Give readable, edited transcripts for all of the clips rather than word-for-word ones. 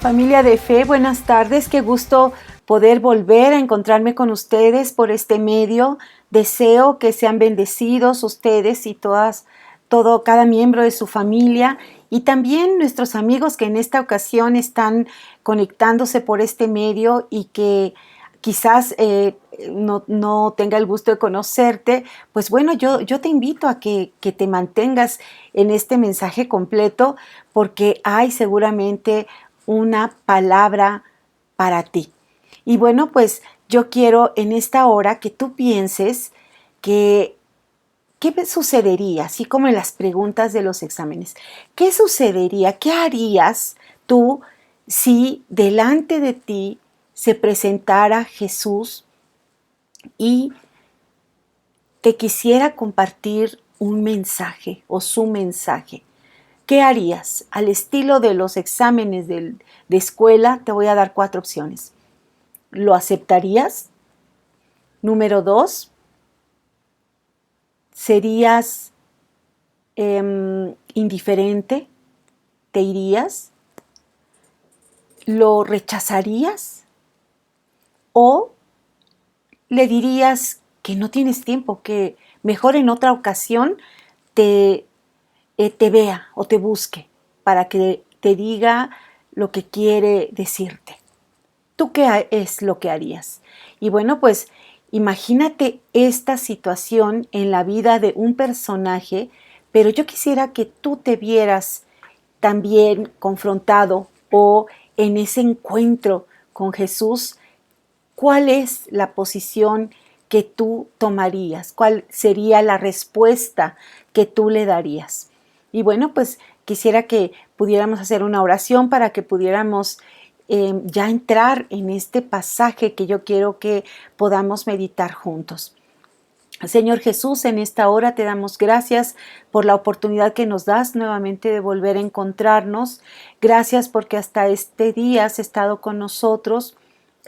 Familia de fe, buenas tardes. Qué gusto poder volver a encontrarme con ustedes por este medio. Deseo que sean bendecidos ustedes y cada miembro de su familia y también nuestros amigos que en esta ocasión están conectándose por este medio y que quizás no tenga el gusto de conocerte. Pues bueno, yo te invito a que te mantengas en este mensaje completo porque hay seguramente una palabra para ti. Y bueno, pues yo quiero en esta hora que tú pienses que ¿qué sucedería? Así como en las preguntas de los exámenes. ¿Qué sucedería? ¿Qué harías tú si delante de ti se presentara Jesús y te quisiera compartir un mensaje o su mensaje? ¿Qué harías? Al estilo de los exámenes de escuela, te voy a dar 4 opciones. ¿Lo aceptarías? Número 2, ¿serías indiferente? ¿Te irías? ¿Lo rechazarías? ¿O le dirías que no tienes tiempo, que mejor en otra ocasión te vea o te busque para que te diga lo que quiere decirte? ¿Tú qué es lo que harías? Y bueno, pues imagínate esta situación en la vida de un personaje, pero yo quisiera que tú te vieras también confrontado o en ese encuentro con Jesús. ¿Cuál es la posición que tú tomarías? ¿Cuál sería la respuesta que tú le darías? Y bueno, pues quisiera que pudiéramos hacer una oración para que pudiéramos ya entrar en este pasaje que yo quiero que podamos meditar juntos. Señor Jesús, en esta hora te damos gracias por la oportunidad que nos das nuevamente de volver a encontrarnos. Gracias porque hasta este día has estado con nosotros,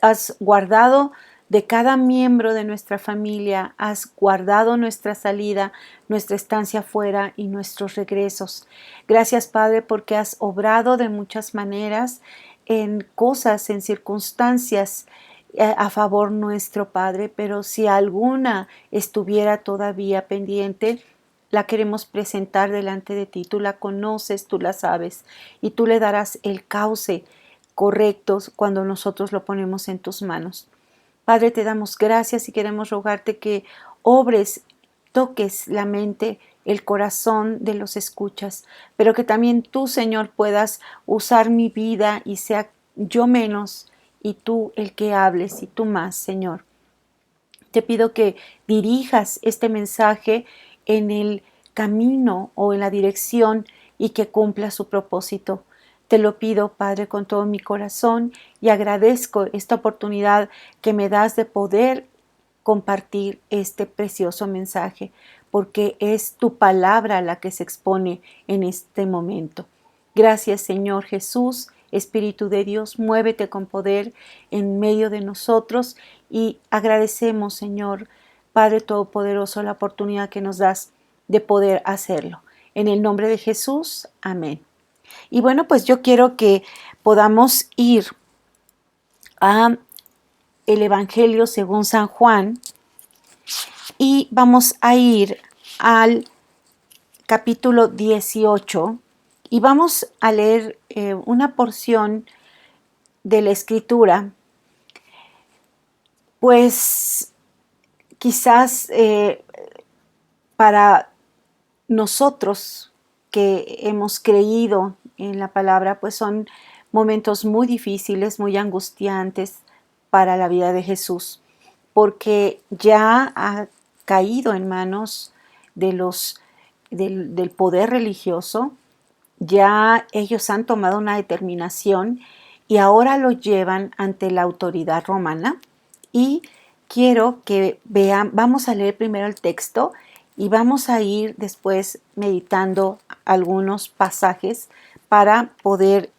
has guardado de cada miembro de nuestra familia, has guardado nuestra salida, nuestra estancia afuera y nuestros regresos. Gracias, Padre, porque has obrado de muchas maneras en cosas, en circunstancias a favor nuestro, Padre, pero si alguna estuviera todavía pendiente, la queremos presentar delante de ti. Tú la conoces, tú la sabes y tú le darás el cauce correcto cuando nosotros lo ponemos en tus manos. Padre, te damos gracias y queremos rogarte que obres, toques la mente, el corazón de los escuchas, pero que también tú, Señor, puedas usar mi vida y sea yo menos y tú el que hables y tú más, Señor. Te pido que dirijas este mensaje en el camino o en la dirección y que cumpla su propósito. Te lo pido, Padre, con todo mi corazón y agradezco esta oportunidad que me das de poder compartir este precioso mensaje, porque es tu palabra la que se expone en este momento. Gracias, Señor Jesús. Espíritu de Dios, muévete con poder en medio de nosotros y agradecemos, Señor, Padre Todopoderoso, la oportunidad que nos das de poder hacerlo. En el nombre de Jesús, amén. Y bueno, pues yo quiero que podamos ir a el Evangelio según San Juan y vamos a ir al capítulo 18 y vamos a leer una porción de la Escritura, pues quizás para nosotros que hemos creído en la palabra, pues son momentos muy difíciles, muy angustiantes para la vida de Jesús, porque ya ha caído en manos del poder religioso. Ya ellos han tomado una determinación y ahora lo llevan ante la autoridad romana. Y quiero que vean, vamos a leer primero el texto y vamos a ir después meditando algunos pasajes para poder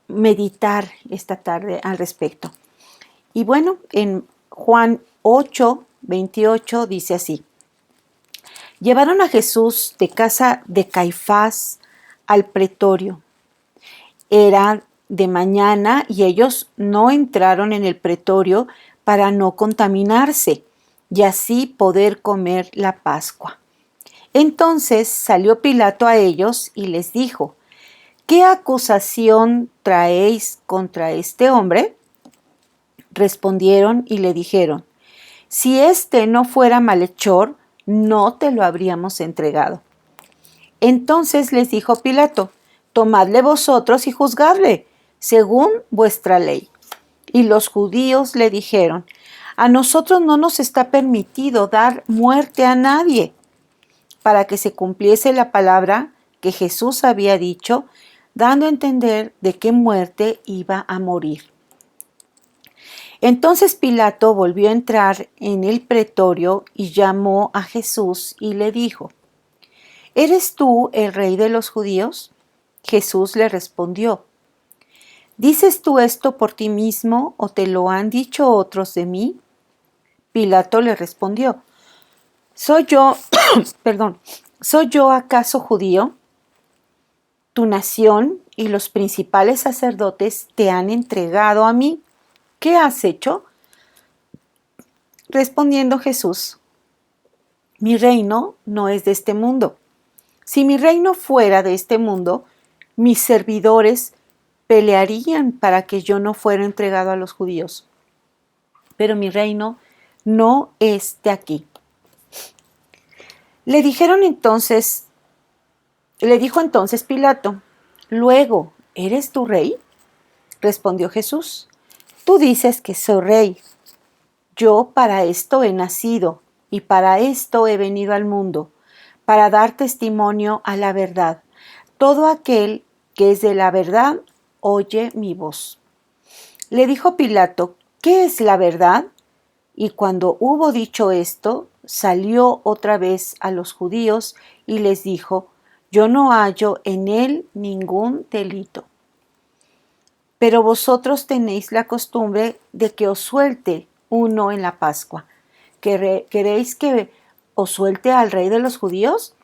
meditar esta tarde al respecto. Y bueno, en Juan 8:28 dice así: llevaron a Jesús de casa de Caifás al pretorio. Era de mañana y ellos no entraron en el pretorio para no contaminarse y así poder comer la Pascua. Entonces salió Pilato a ellos y les dijo: ¿Qué acusación traéis contra este hombre? Respondieron y le dijeron: Si éste no fuera malhechor, no te lo habríamos entregado. Entonces les dijo Pilato: Tomadle vosotros y juzgadle, según vuestra ley. Y los judíos le dijeron: A nosotros no nos está permitido dar muerte a nadie, para que se cumpliese la palabra que Jesús había dicho, dando a entender de qué muerte iba a morir. Entonces Pilato volvió a entrar en el pretorio y llamó a Jesús y le dijo: ¿Eres tú el rey de los judíos? Jesús le respondió: ¿Dices tú esto por ti mismo o te lo han dicho otros de mí? Pilato le respondió: ¿Soy yo, ¿soy yo acaso judío? Tu nación y los principales sacerdotes te han entregado a mí. ¿Qué has hecho? Respondiendo Jesús: Mi reino no es de este mundo. Si mi reino fuera de este mundo, mis servidores pelearían para que yo no fuera entregado a los judíos. Pero mi reino no es de aquí. Le dijo entonces Pilato: Luego, ¿eres tú rey? Respondió Jesús: Tú dices que soy rey. Yo para esto he nacido y para esto he venido al mundo, para dar testimonio a la verdad. Todo aquel que es de la verdad oye mi voz. Le dijo Pilato: ¿Qué es la verdad? Y cuando hubo dicho esto, salió otra vez a los judíos y les dijo: Yo no hallo en él ningún delito. Pero vosotros tenéis la costumbre de que os suelte uno en la Pascua. ¿Queréis que os suelte al rey de los judíos?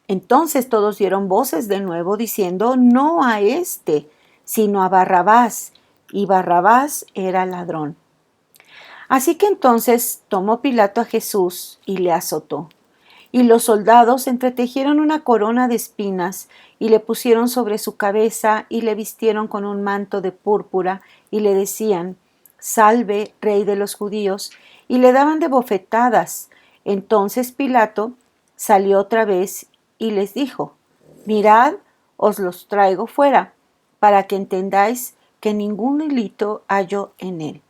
Entonces todos dieron voces de nuevo diciendo: No a este, sino a Barrabás. Y Barrabás era ladrón. Así que entonces tomó Pilato a Jesús y le azotó. Y los soldados entretejieron una corona de espinas y le pusieron sobre su cabeza y le vistieron con un manto de púrpura y le decían: Salve, rey de los judíos, y le daban de bofetadas. Entonces Pilato salió otra vez y les dijo: Mirad, os los traigo fuera, para que entendáis que ningún delito hallo en él.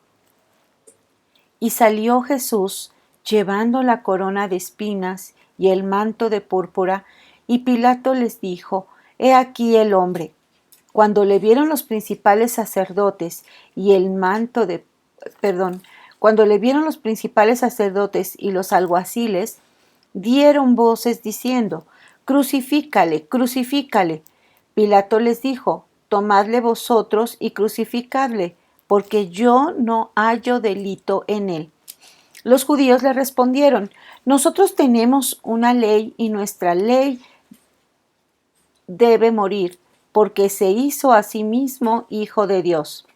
Y salió Jesús llevando la corona de espinas y el manto de púrpura, y Pilato les dijo: He aquí el hombre. Cuando le vieron los principales sacerdotes y los alguaciles, dieron voces diciendo: Crucifícale, crucifícale. Pilato les dijo: Tomadle vosotros y crucificadle, porque yo no hallo delito en él. Los judíos le respondieron: Nosotros tenemos una ley y nuestra ley debe morir, porque se hizo a sí mismo hijo de Dios.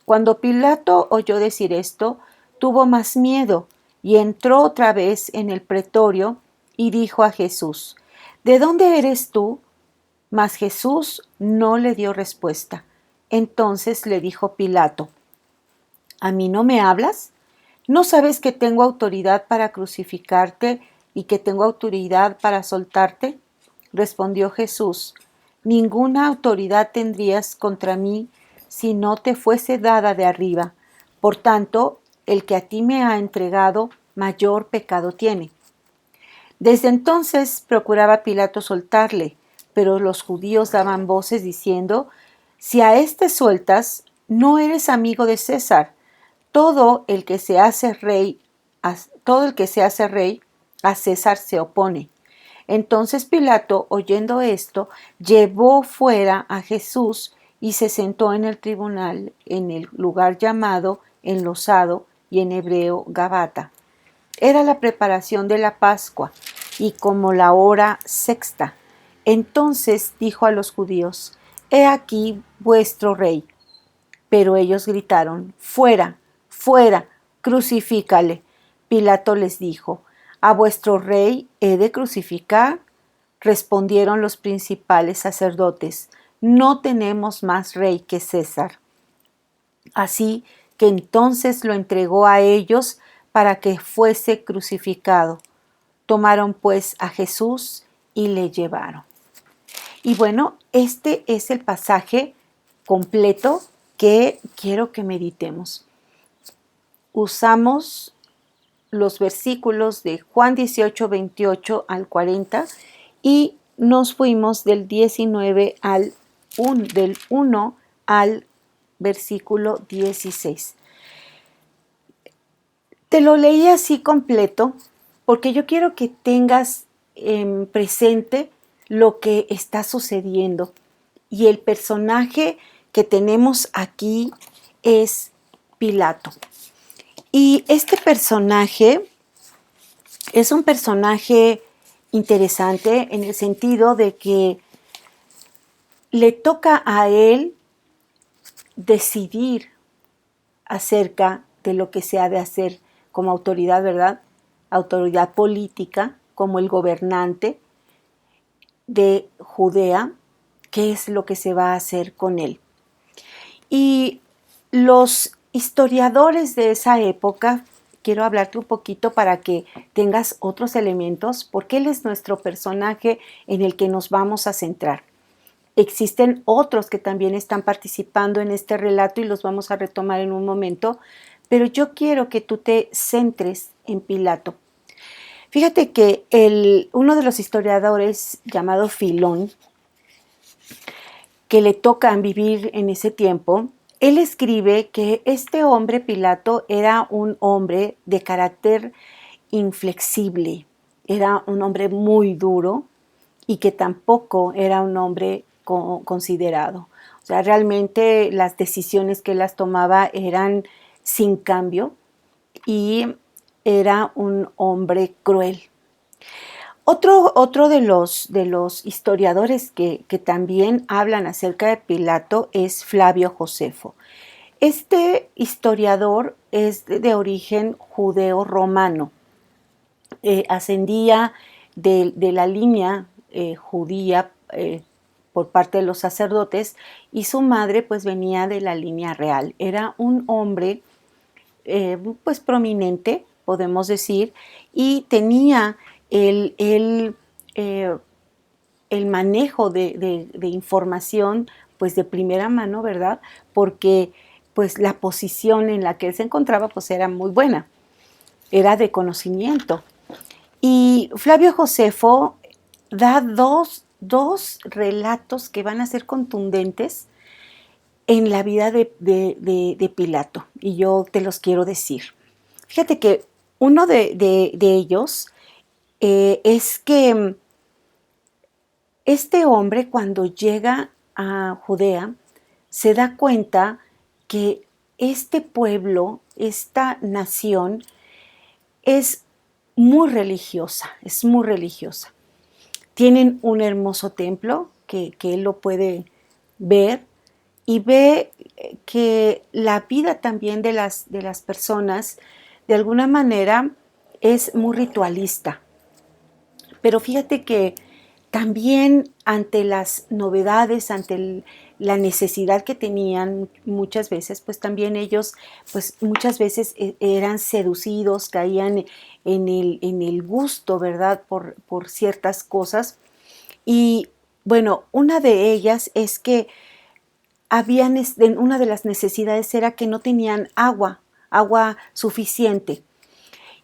Cuando Pilato oyó decir esto, tuvo más miedo y entró otra vez en el pretorio y dijo a Jesús: ¿De dónde eres tú? Mas Jesús no le dio respuesta. Entonces le dijo Pilato: ¿A mí no me hablas? ¿No sabes que tengo autoridad para crucificarte y que tengo autoridad para soltarte? Respondió Jesús: Ninguna autoridad tendrías contra mí si no te fuese dada de arriba. Por tanto, el que a ti me ha entregado, mayor pecado tiene. Desde entonces procuraba Pilato soltarle, pero los judíos daban voces diciendo: Si a éste sueltas, no eres amigo de César. Todo el que se hace rey, a César se opone. Entonces Pilato, oyendo esto, llevó fuera a Jesús y se sentó en el tribunal, en el lugar llamado Enlosado y en hebreo Gabata. Era la preparación de la Pascua y como la hora sexta. Entonces dijo a los judíos: He aquí vuestro rey. Pero ellos gritaron: fuera, fuera, crucifícale. Pilato les dijo: ¿a vuestro rey he de crucificar? Respondieron los principales sacerdotes: no tenemos más rey que César. Así que entonces lo entregó a ellos para que fuese crucificado. Tomaron pues a Jesús y le llevaron. Y bueno, este es el pasaje completo que quiero que meditemos. Usamos los versículos de Juan 18, 28 al 40 y nos fuimos del 19 del 1 al versículo 16. Te lo leí así completo porque yo quiero que tengas presente lo que está sucediendo. Y el personaje que tenemos aquí es Pilato. Y este personaje es un personaje interesante en el sentido de que le toca a él decidir acerca de lo que se ha de hacer como autoridad, ¿verdad? Autoridad política, como el gobernante de Judea, qué es lo que se va a hacer con él. Y los historiadores de esa época, quiero hablarte un poquito para que tengas otros elementos, porque él es nuestro personaje en el que nos vamos a centrar. Existen otros que también están participando en este relato y los vamos a retomar en un momento, pero yo quiero que tú te centres en Pilato. Fíjate que uno de los historiadores llamado Filón, que le tocan vivir en ese tiempo, él escribe que este hombre Pilato era un hombre de carácter inflexible, era un hombre muy duro y que tampoco era un hombre considerado. O sea, realmente las decisiones que él las tomaba eran sin cambio y era un hombre cruel. Otro de los historiadores que también hablan acerca de Pilato es Flavio Josefo. Este historiador es de origen judeo-romano. Ascendía de la línea judía por parte de los sacerdotes y su madre pues venía de la línea real. Era un hombre pues prominente, podemos decir, y tenía el manejo de información pues de primera mano, ¿verdad? Porque pues la posición en la que él se encontraba pues era muy buena, era de conocimiento. Y Flavio Josefo da dos relatos que van a ser contundentes en la vida de Pilato, y yo te los quiero decir. Fíjate que uno de ellos es que este hombre, cuando llega a Judea, se da cuenta que este pueblo, esta nación, es muy religiosa, es muy religiosa. Tienen un hermoso templo que él lo puede ver y ve que la vida también de las personas, de alguna manera, es muy ritualista. Pero fíjate que también ante las novedades, ante la necesidad que tenían muchas veces, pues también ellos, pues muchas veces eran seducidos, caían en el gusto, ¿verdad? Por ciertas cosas. Y bueno, una de ellas es que una de las necesidades era que no tenían agua suficiente.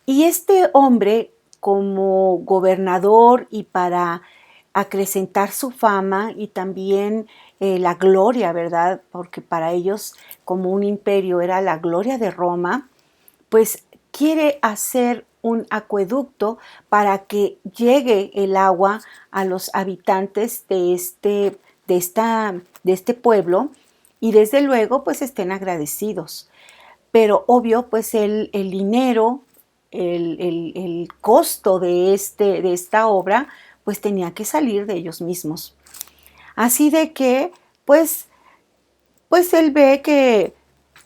Y este hombre, como gobernador y para acrecentar su fama y también la gloria, ¿verdad? Porque para ellos, como un imperio, era la gloria de Roma, pues quiere hacer un acueducto para que llegue el agua a los habitantes de este pueblo y desde luego pues estén agradecidos. Pero obvio pues el dinero, el costo de esta obra pues tenía que salir de ellos mismos. Así de que pues pues él ve que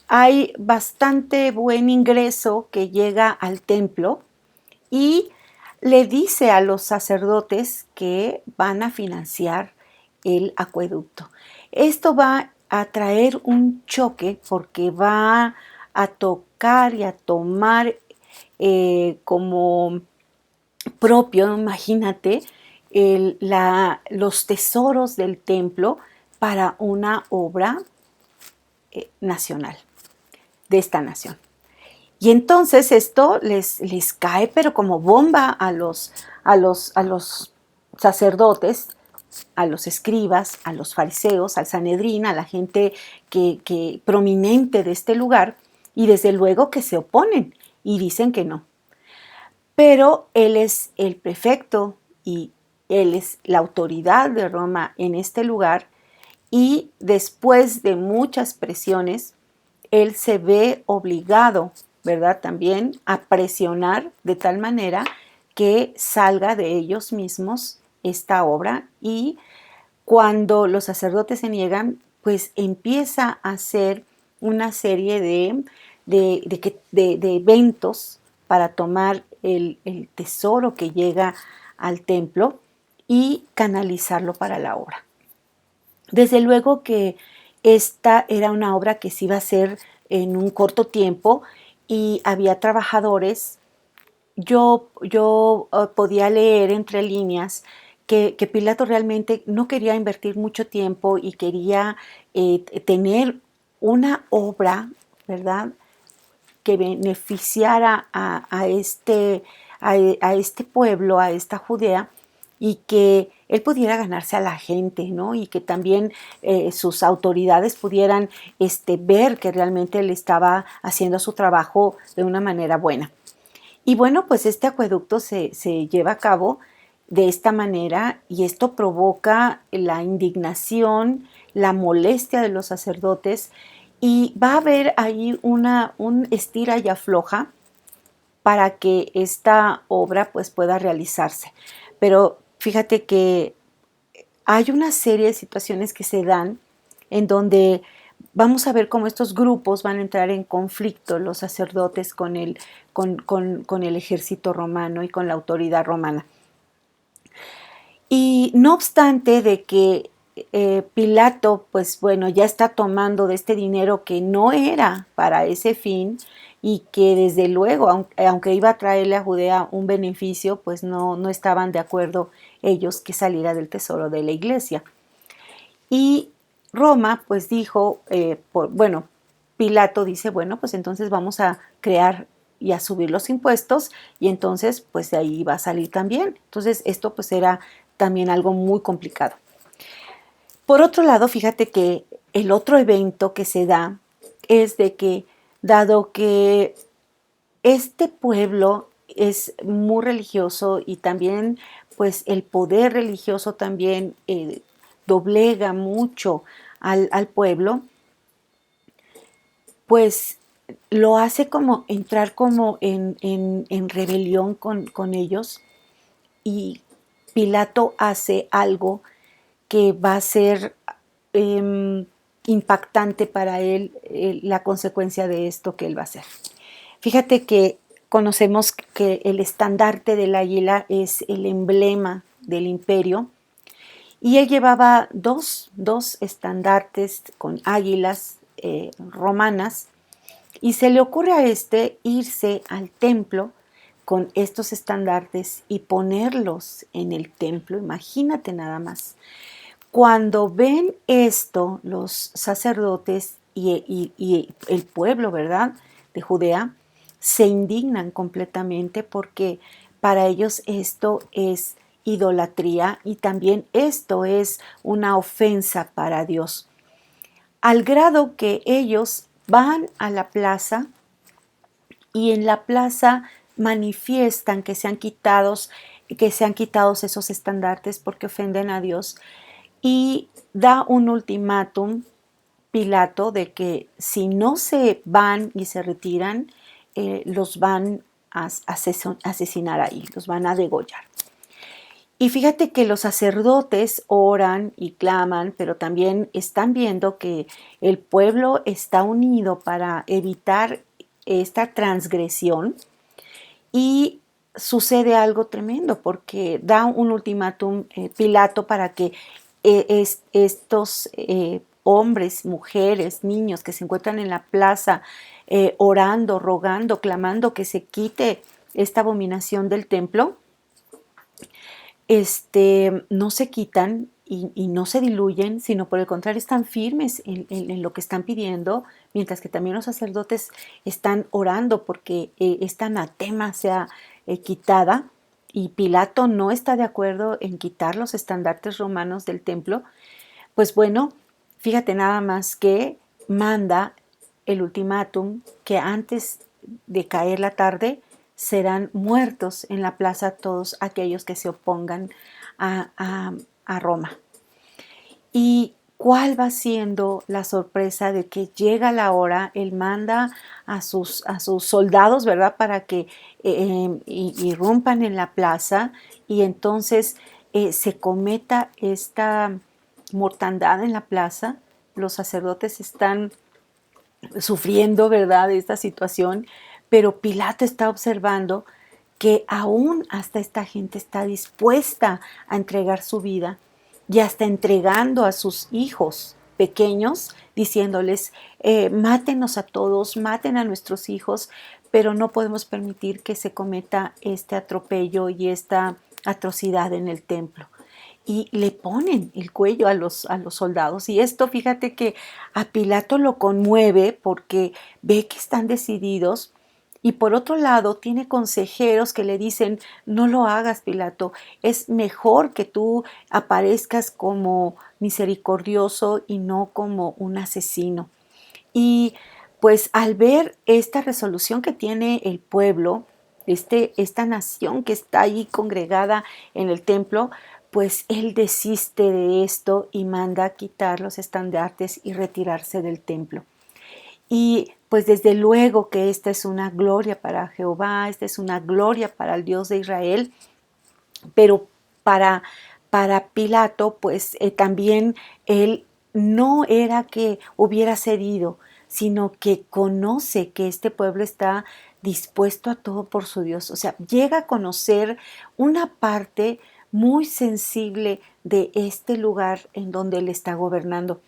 hay bastante buen ingreso que llega al templo y le dice a los sacerdotes que van a financiar el acueducto. Esto va a traer un choque porque va a tocar y a tomar como propio, imagínate, los tesoros del templo para una obra nacional, de esta nación. Y entonces esto les cae, pero como bomba a los sacerdotes, a los escribas, a los fariseos, al Sanedrín, a la gente que prominente de este lugar, y desde luego que se oponen y dicen que no. Pero él es el prefecto y él es la autoridad de Roma en este lugar, y después de muchas presiones, él se ve obligado, ¿verdad? También a presionar de tal manera que salga de ellos mismos esta obra, y cuando los sacerdotes se niegan, pues empieza a hacer una serie de eventos para tomar el tesoro que llega al templo y canalizarlo para la obra. Desde luego que esta era una obra que se iba a hacer en un corto tiempo y había trabajadores. Yo podía leer entre líneas que Pilato realmente no quería invertir mucho tiempo y quería tener una obra, ¿verdad?, que beneficiara a este pueblo, a esta Judea, y que él pudiera ganarse a la gente, ¿no? Y que también sus autoridades pudieran ver que realmente él estaba haciendo su trabajo de una manera buena. Y bueno, pues este acueducto se lleva a cabo de esta manera, y esto provoca la indignación, la molestia de los sacerdotes, y va a haber ahí un estira y afloja para que esta obra pues pueda realizarse. Pero fíjate que hay una serie de situaciones que se dan en donde vamos a ver cómo estos grupos van a entrar en conflicto, los sacerdotes con el ejército romano y con la autoridad romana. Y no obstante de que Pilato, pues bueno, ya está tomando de este dinero que no era para ese fin, y que desde luego, aunque iba a traerle a Judea un beneficio, pues no estaban de acuerdo ellos que saliera del tesoro de la iglesia. Y Roma pues dijo, bueno, Pilato dice, bueno, pues entonces vamos a crear y a subir los impuestos, y entonces pues de ahí va a salir también. Entonces esto pues era también algo muy complicado. Por otro lado, fíjate que el otro evento que se da es de que, dado que este pueblo es muy religioso, y también pues el poder religioso también doblega mucho al pueblo, pues lo hace como entrar como en rebelión con ellos, y Pilato hace algo que va a ser impactante para él, la consecuencia de esto que él va a hacer. Fíjate que conocemos que el estandarte del águila es el emblema del imperio, y él llevaba dos estandartes con águilas romanas, y se le ocurre a irse al templo con estos estandartes y ponerlos en el templo. Imagínate nada más. Cuando ven esto los sacerdotes y el pueblo, ¿verdad?, de Judea, se indignan completamente, porque para ellos esto es idolatría, y también esto es una ofensa para Dios. Al grado que ellos van a la plaza, y en la plaza manifiestan que sean quitados esos estandartes porque ofenden a Dios, y da un ultimátum Pilato de que si no se van y se retiran, los van a asesinar ahí, los van a degollar. Y fíjate que los sacerdotes oran y claman, pero también están viendo que el pueblo está unido para evitar esta transgresión y sucede algo tremendo porque da un ultimátum Pilato para que estos hombres, mujeres, niños que se encuentran en la plaza orando, rogando, clamando que se quite esta abominación del templo, no se quitan y no se diluyen, sino por el contrario están firmes en lo que están pidiendo, mientras que también los sacerdotes están orando porque esta anatema sea quitada, y Pilato no está de acuerdo en quitar los estandartes romanos del templo. Pues bueno, fíjate nada más que manda el ultimátum que antes de caer la tarde serán muertos en la plaza todos aquellos que se opongan a Roma. ¿Y cuál va siendo la sorpresa de que llega la hora? Él manda a sus soldados, ¿verdad?, para que irrumpan en la plaza y entonces se cometa esta mortandad en la plaza. Los sacerdotes están sufriendo, ¿verdad?, de esta situación, pero Pilato está observando que aún hasta esta gente está dispuesta a entregar su vida y hasta entregando a sus hijos pequeños, diciéndoles, mátenos a todos, maten a nuestros hijos, pero no podemos permitir que se cometa este atropello y esta atrocidad en el templo. Y le ponen el cuello a los soldados. Y esto, fíjate que a Pilato lo conmueve porque ve que están decididos. Y por otro lado, tiene consejeros que le dicen, no lo hagas, Pilato, es mejor que tú aparezcas como misericordioso y no como un asesino. Y pues al ver esta resolución que tiene el pueblo, esta nación que está ahí congregada en el templo, pues él desiste de esto y manda quitar los estandartes y retirarse del templo. Y pues desde luego que esta es una gloria para Jehová, esta es una gloria para el Dios de Israel, pero para, para Pilato, pues también él no era que hubiera cedido, sino que conoce que este pueblo está dispuesto a todo por su Dios. O sea, llega a conocer una parte muy sensible de este lugar en donde él está gobernando.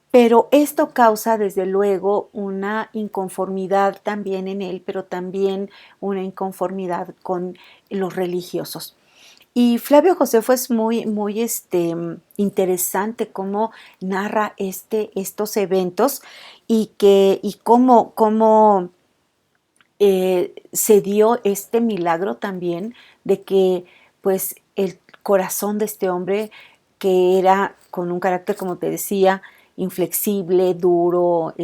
Pero esto causa desde luego una inconformidad también en él, pero también una inconformidad con los religiosos. Y Flavio Josefo es muy interesante cómo narra estos eventos y cómo se dio este milagro también de que pues el corazón de este hombre, que era con un carácter, como te decía, inflexible, duro,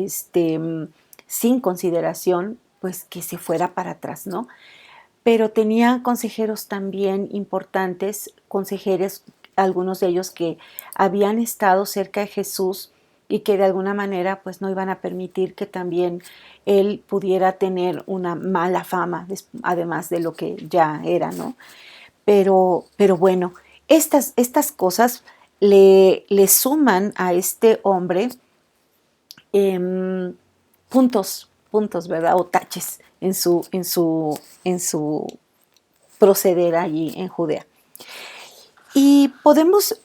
sin consideración, pues que se fuera para atrás, ¿no? Pero tenía consejeros también importantes, consejeros, algunos de ellos que habían estado cerca de Jesús y que de alguna manera pues no iban a permitir que también él pudiera tener una mala fama, además de lo que ya era, ¿no? Pero bueno, estas cosas le suman a este hombre puntos, ¿verdad? O taches en su proceder allí en Judea. Y podemos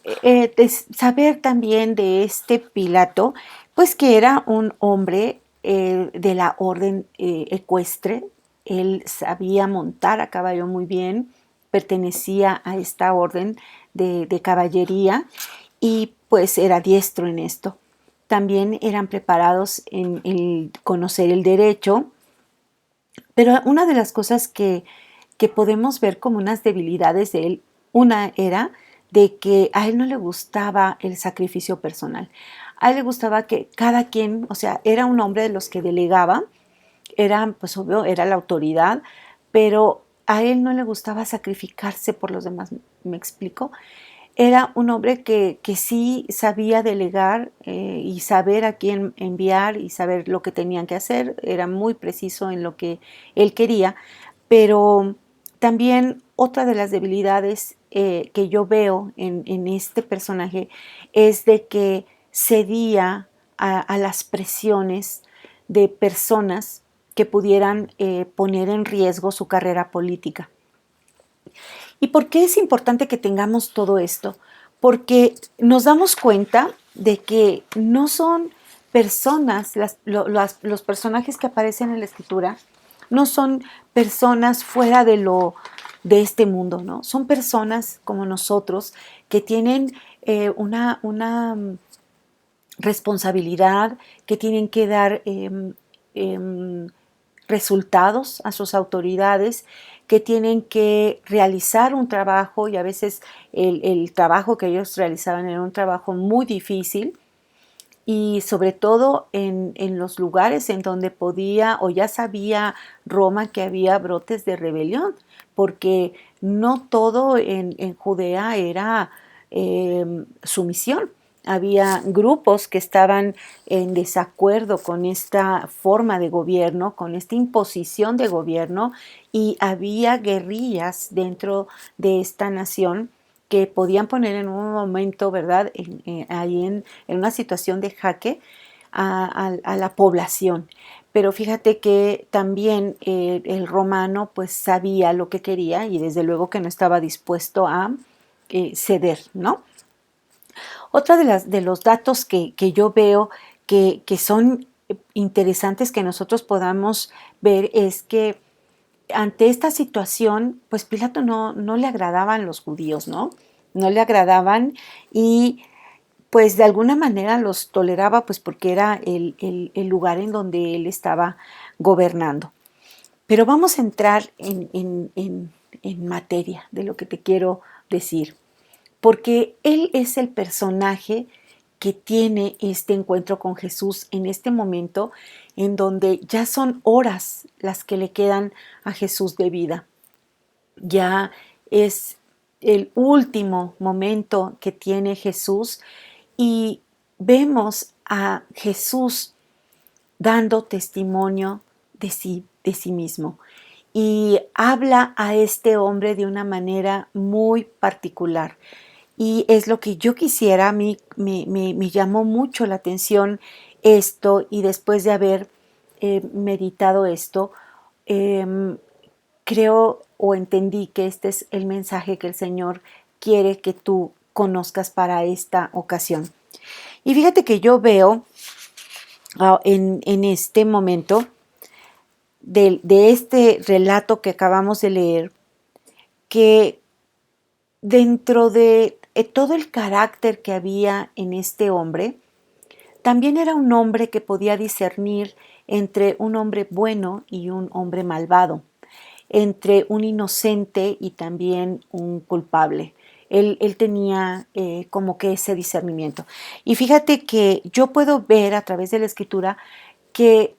saber también de este Pilato, pues que era un hombre de la orden ecuestre. Él sabía montar a caballo muy bien, pertenecía a esta orden de caballería y pues era diestro en esto. También eran preparados en el conocer el derecho, pero una de las cosas que podemos ver como unas debilidades de él, una era de que a él no le gustaba el sacrificio personal. A él le gustaba que cada quien, o sea, era un hombre de los que delegaba, era, pues obvio, era la autoridad, pero a él no le gustaba sacrificarse por los demás, ¿me explico? Era un hombre que sí sabía delegar y saber a quién enviar y saber lo que tenían que hacer, era muy preciso en lo que él quería, pero también otra de las debilidades que yo veo en este personaje es de que cedía a las presiones de personas que pudieran poner en riesgo su carrera política. ¿Y por qué es importante que tengamos todo esto? Porque nos damos cuenta de que no son personas, los personajes que aparecen en la escritura, no son personas fuera de este mundo, ¿no? Son personas como nosotros que tienen una responsabilidad, que tienen que dar resultados a sus autoridades, que tienen que realizar un trabajo y a veces el trabajo que ellos realizaban era un trabajo muy difícil y sobre todo en los lugares en donde podía o ya sabía Roma que había brotes de rebelión, porque no todo en Judea era sumisión. Había grupos que estaban en desacuerdo con esta forma de gobierno, con esta imposición de gobierno, y había guerrillas dentro de esta nación que podían poner en un momento, ¿verdad?, ahí en una situación de jaque a la población. Pero fíjate que también el romano pues sabía lo que quería y desde luego que no estaba dispuesto a ceder, ¿no? Otra de los datos que yo veo que son interesantes que nosotros podamos ver es que ante esta situación, pues Pilato no le agradaban los judíos, ¿no? No le agradaban y pues de alguna manera los toleraba, pues porque era el lugar en donde él estaba gobernando. Pero vamos a entrar en materia de lo que te quiero decir, porque él es el personaje que tiene este encuentro con Jesús en este momento en donde ya son horas las que le quedan a Jesús de vida. Ya es el último momento que tiene Jesús y vemos a Jesús dando testimonio de sí mismo. Y habla a este hombre de una manera muy particular. Y es lo que yo quisiera, a mí me llamó mucho la atención esto y después de haber meditado esto, eh, creo o entendí que este es el mensaje que el Señor quiere que tú conozcas para esta ocasión. Y fíjate que yo veo en este momento de este relato que acabamos de leer que dentro de todo el carácter que había en este hombre, también era un hombre que podía discernir entre un hombre bueno y un hombre malvado, entre un inocente y también un culpable. Él tenía como que ese discernimiento. Y fíjate que yo puedo ver a través de la escritura que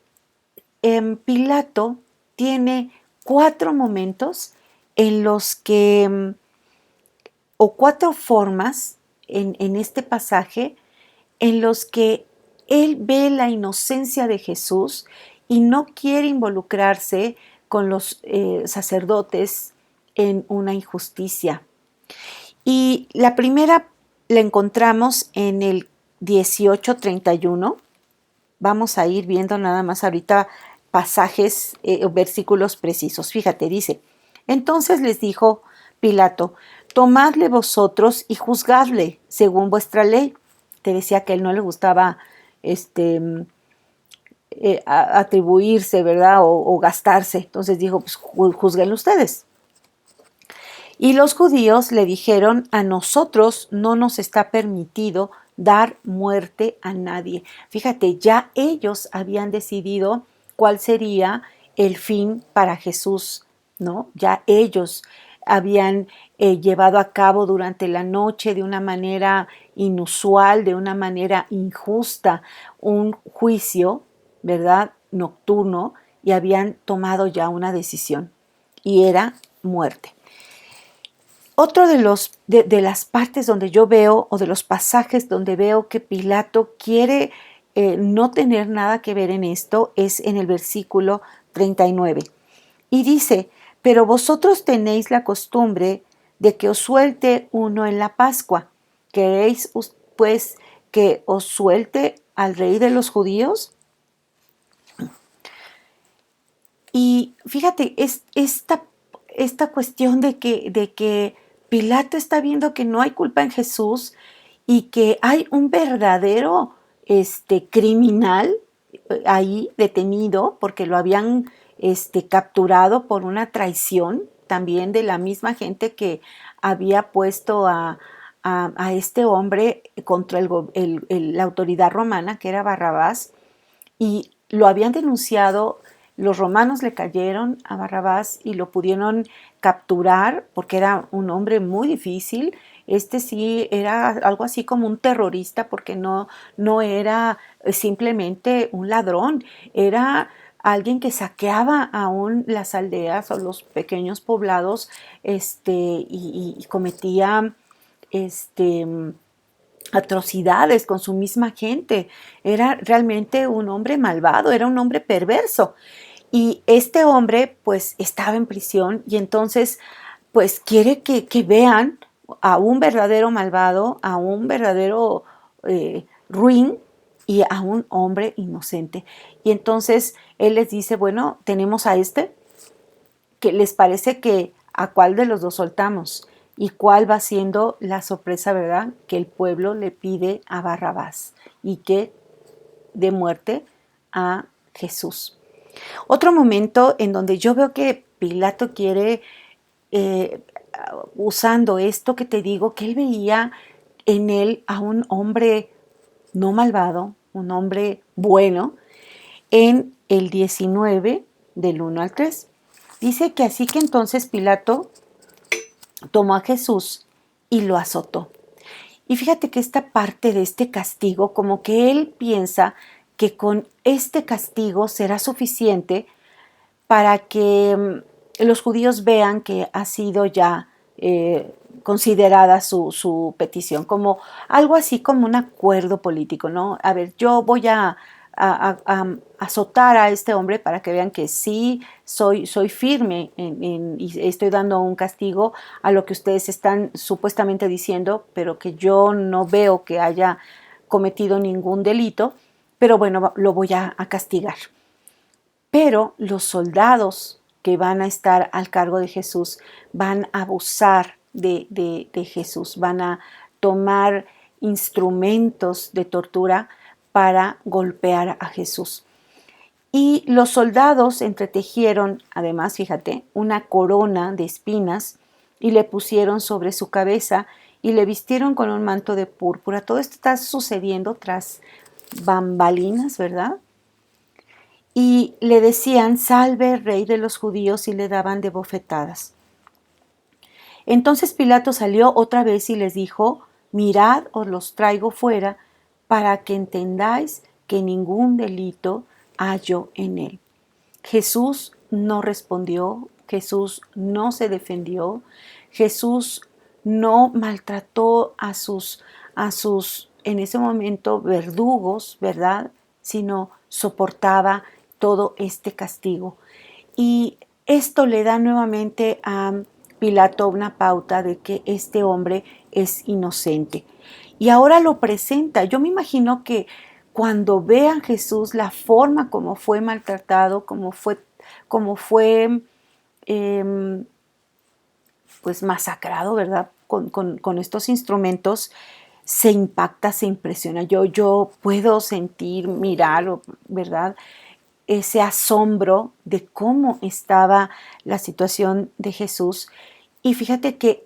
Pilato tiene 4 momentos en los que o 4 formas en este pasaje en los que él ve la inocencia de Jesús y no quiere involucrarse con los sacerdotes en una injusticia. Y la primera la encontramos en el 18:31. Vamos a ir viendo nada más ahorita pasajes o versículos precisos. Fíjate, dice, entonces les dijo Pilato, tomadle vosotros y juzgadle según vuestra ley. Te decía que a él no le gustaba atribuirse, ¿verdad? O gastarse. Entonces dijo, pues juzguenlo ustedes. Y los judíos le dijeron, a nosotros no nos está permitido dar muerte a nadie. Fíjate, ya ellos habían decidido cuál sería el fin para Jesús, ¿no? Ya ellos habían llevado a cabo durante la noche de una manera inusual, de una manera injusta, un juicio, ¿verdad? Nocturno, y habían tomado ya una decisión, y era muerte. Otro de las partes donde yo veo, o de los pasajes donde veo que Pilato quiere no tener nada que ver en esto, es en el versículo 39. Y dice, pero vosotros tenéis la costumbre de que os suelte uno en la Pascua. ¿Queréis pues que os suelte al rey de los judíos? Y fíjate, esta cuestión de que Pilato está viendo que no hay culpa en Jesús y que hay un verdadero criminal ahí detenido porque lo habían capturado por una traición también de la misma gente que había puesto a este hombre contra la autoridad romana, que era Barrabás, y lo habían denunciado. Los romanos le cayeron a Barrabás y lo pudieron capturar porque era un hombre muy difícil. Sí era algo así como un terrorista porque no era simplemente un ladrón, era alguien que saqueaba aún las aldeas o los pequeños poblados y cometía este, atrocidades con su misma gente. Era realmente un hombre malvado, era un hombre perverso. Y este hombre pues estaba en prisión y entonces pues quiere que vean a un verdadero malvado, a un verdadero ruin y a un hombre inocente. Y entonces él les dice, bueno, tenemos a ¿que les parece que a cuál de los dos soltamos? ¿Y cuál va siendo la sorpresa, verdad? Que el pueblo le pide a Barrabás y que dé muerte a Jesús. Otro momento en donde yo veo que Pilato quiere, eh, usando esto que te digo, que él veía en él a un hombre no malvado, un hombre bueno, en el 19 del 1 al 3. Dice que así que entonces Pilato tomó a Jesús y lo azotó. Y fíjate que esta parte de este castigo, como que él piensa que con este castigo será suficiente para que los judíos vean que ha sido ya considerada su petición, como algo así como un acuerdo político, ¿no? A ver, yo voy a azotar a este hombre para que vean que sí soy firme y estoy dando un castigo a lo que ustedes están supuestamente diciendo, pero que yo no veo que haya cometido ningún delito, pero bueno, lo voy a castigar. Pero los soldados que van a estar al cargo de Jesús van a abusar de Jesús, van a tomar instrumentos de tortura para golpear a Jesús. Y los soldados entretejieron, además, fíjate, una corona de espinas y le pusieron sobre su cabeza y le vistieron con un manto de púrpura. Todo esto está sucediendo tras bambalinas, ¿verdad? Y le decían, salve, rey de los judíos, y le daban de bofetadas. Entonces Pilato salió otra vez y les dijo, mirad, os los traigo fuera, para que entendáis que ningún delito hallo en él. Jesús no respondió, Jesús no se defendió, Jesús no maltrató a sus, en ese momento, verdugos, ¿verdad? Sino soportaba todo este castigo. Y esto le da nuevamente a Pilato una pauta de que este hombre es inocente. Y ahora lo presenta. Yo me imagino que cuando vean Jesús la forma como fue maltratado, como fue pues masacrado, ¿verdad? Con estos instrumentos, se impacta, se impresiona. Yo puedo sentir, mirar, ¿verdad? Ese asombro de cómo estaba la situación de Jesús. Y fíjate que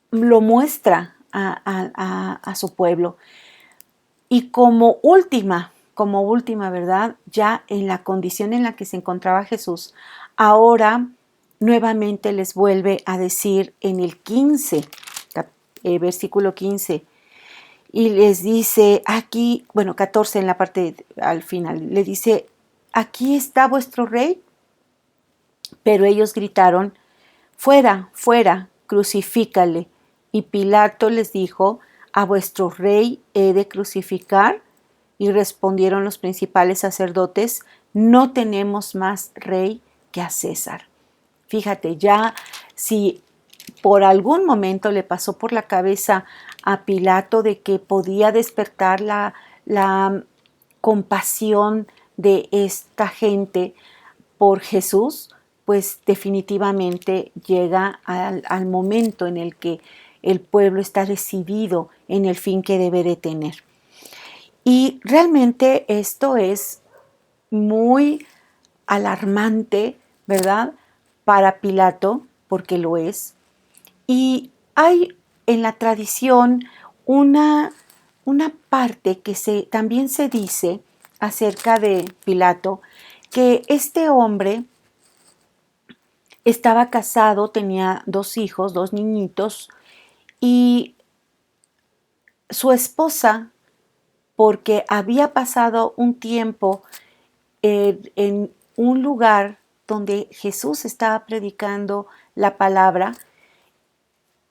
lo muestra a su pueblo. Y como última, ¿verdad? Ya en la condición en la que se encontraba Jesús, ahora nuevamente les vuelve a decir en el 15, versículo 15, y les dice aquí, bueno, 14 en la parte al final, le dice, aquí está vuestro rey. Pero ellos gritaron, fuera, fuera, crucifícale. Y Pilato les dijo, ¿a vuestro rey he de crucificar? Y respondieron los principales sacerdotes, no tenemos más rey que a César. Fíjate, ya si por algún momento le pasó por la cabeza a Pilato de que podía despertar la compasión de esta gente por Jesús, pues definitivamente llega al momento en el que el pueblo está decidido en el fin que debe de tener. Y realmente esto es muy alarmante, ¿verdad? Para Pilato, porque lo es. Y hay en la tradición una, una parte que también se dice acerca de Pilato, que este hombre estaba casado, tenía 2 hijos, 2 niñitos, y su esposa, porque había pasado un tiempo en un lugar donde Jesús estaba predicando la palabra,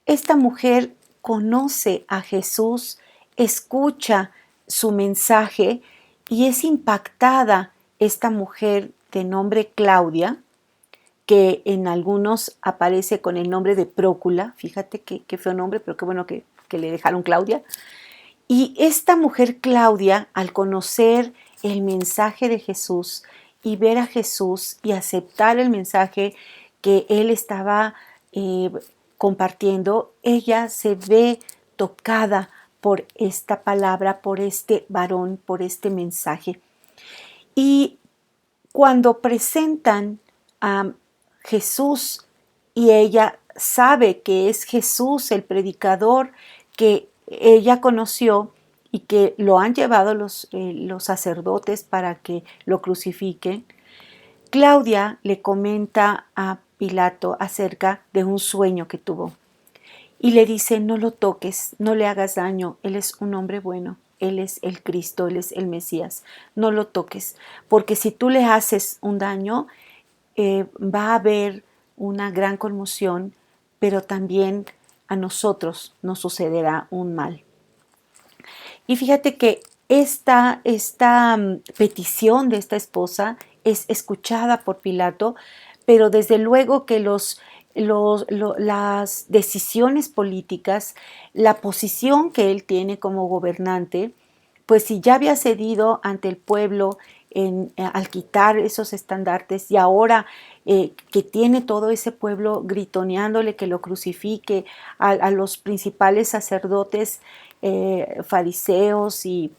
esta mujer conoce a Jesús, escucha su mensaje y es impactada esta mujer de nombre Claudia, que en algunos aparece con el nombre de Prócula, fíjate qué feo nombre, pero qué bueno que le dejaron Claudia. Y esta mujer Claudia, al conocer el mensaje de Jesús y ver a Jesús y aceptar el mensaje que él estaba compartiendo, ella se ve tocada por esta palabra, por este varón, por este mensaje. Y cuando presentan a Jesús y ella sabe que es Jesús el predicador que ella conoció y que lo han llevado los sacerdotes para que lo crucifiquen, Claudia le comenta a Pilato acerca de un sueño que tuvo y le dice: no lo toques, no le hagas daño, él es un hombre bueno, él es el Cristo, él es el Mesías, no lo toques, porque si tú le haces un daño, va a haber una gran conmoción, pero también a nosotros nos sucederá un mal. Y fíjate que esta petición de esta esposa es escuchada por Pilato, pero desde luego que las decisiones políticas, la posición que él tiene como gobernante, pues si ya había cedido ante el pueblo al quitar esos estandartes y ahora que tiene todo ese pueblo gritoneándole que lo crucifique, a los principales sacerdotes fariseos y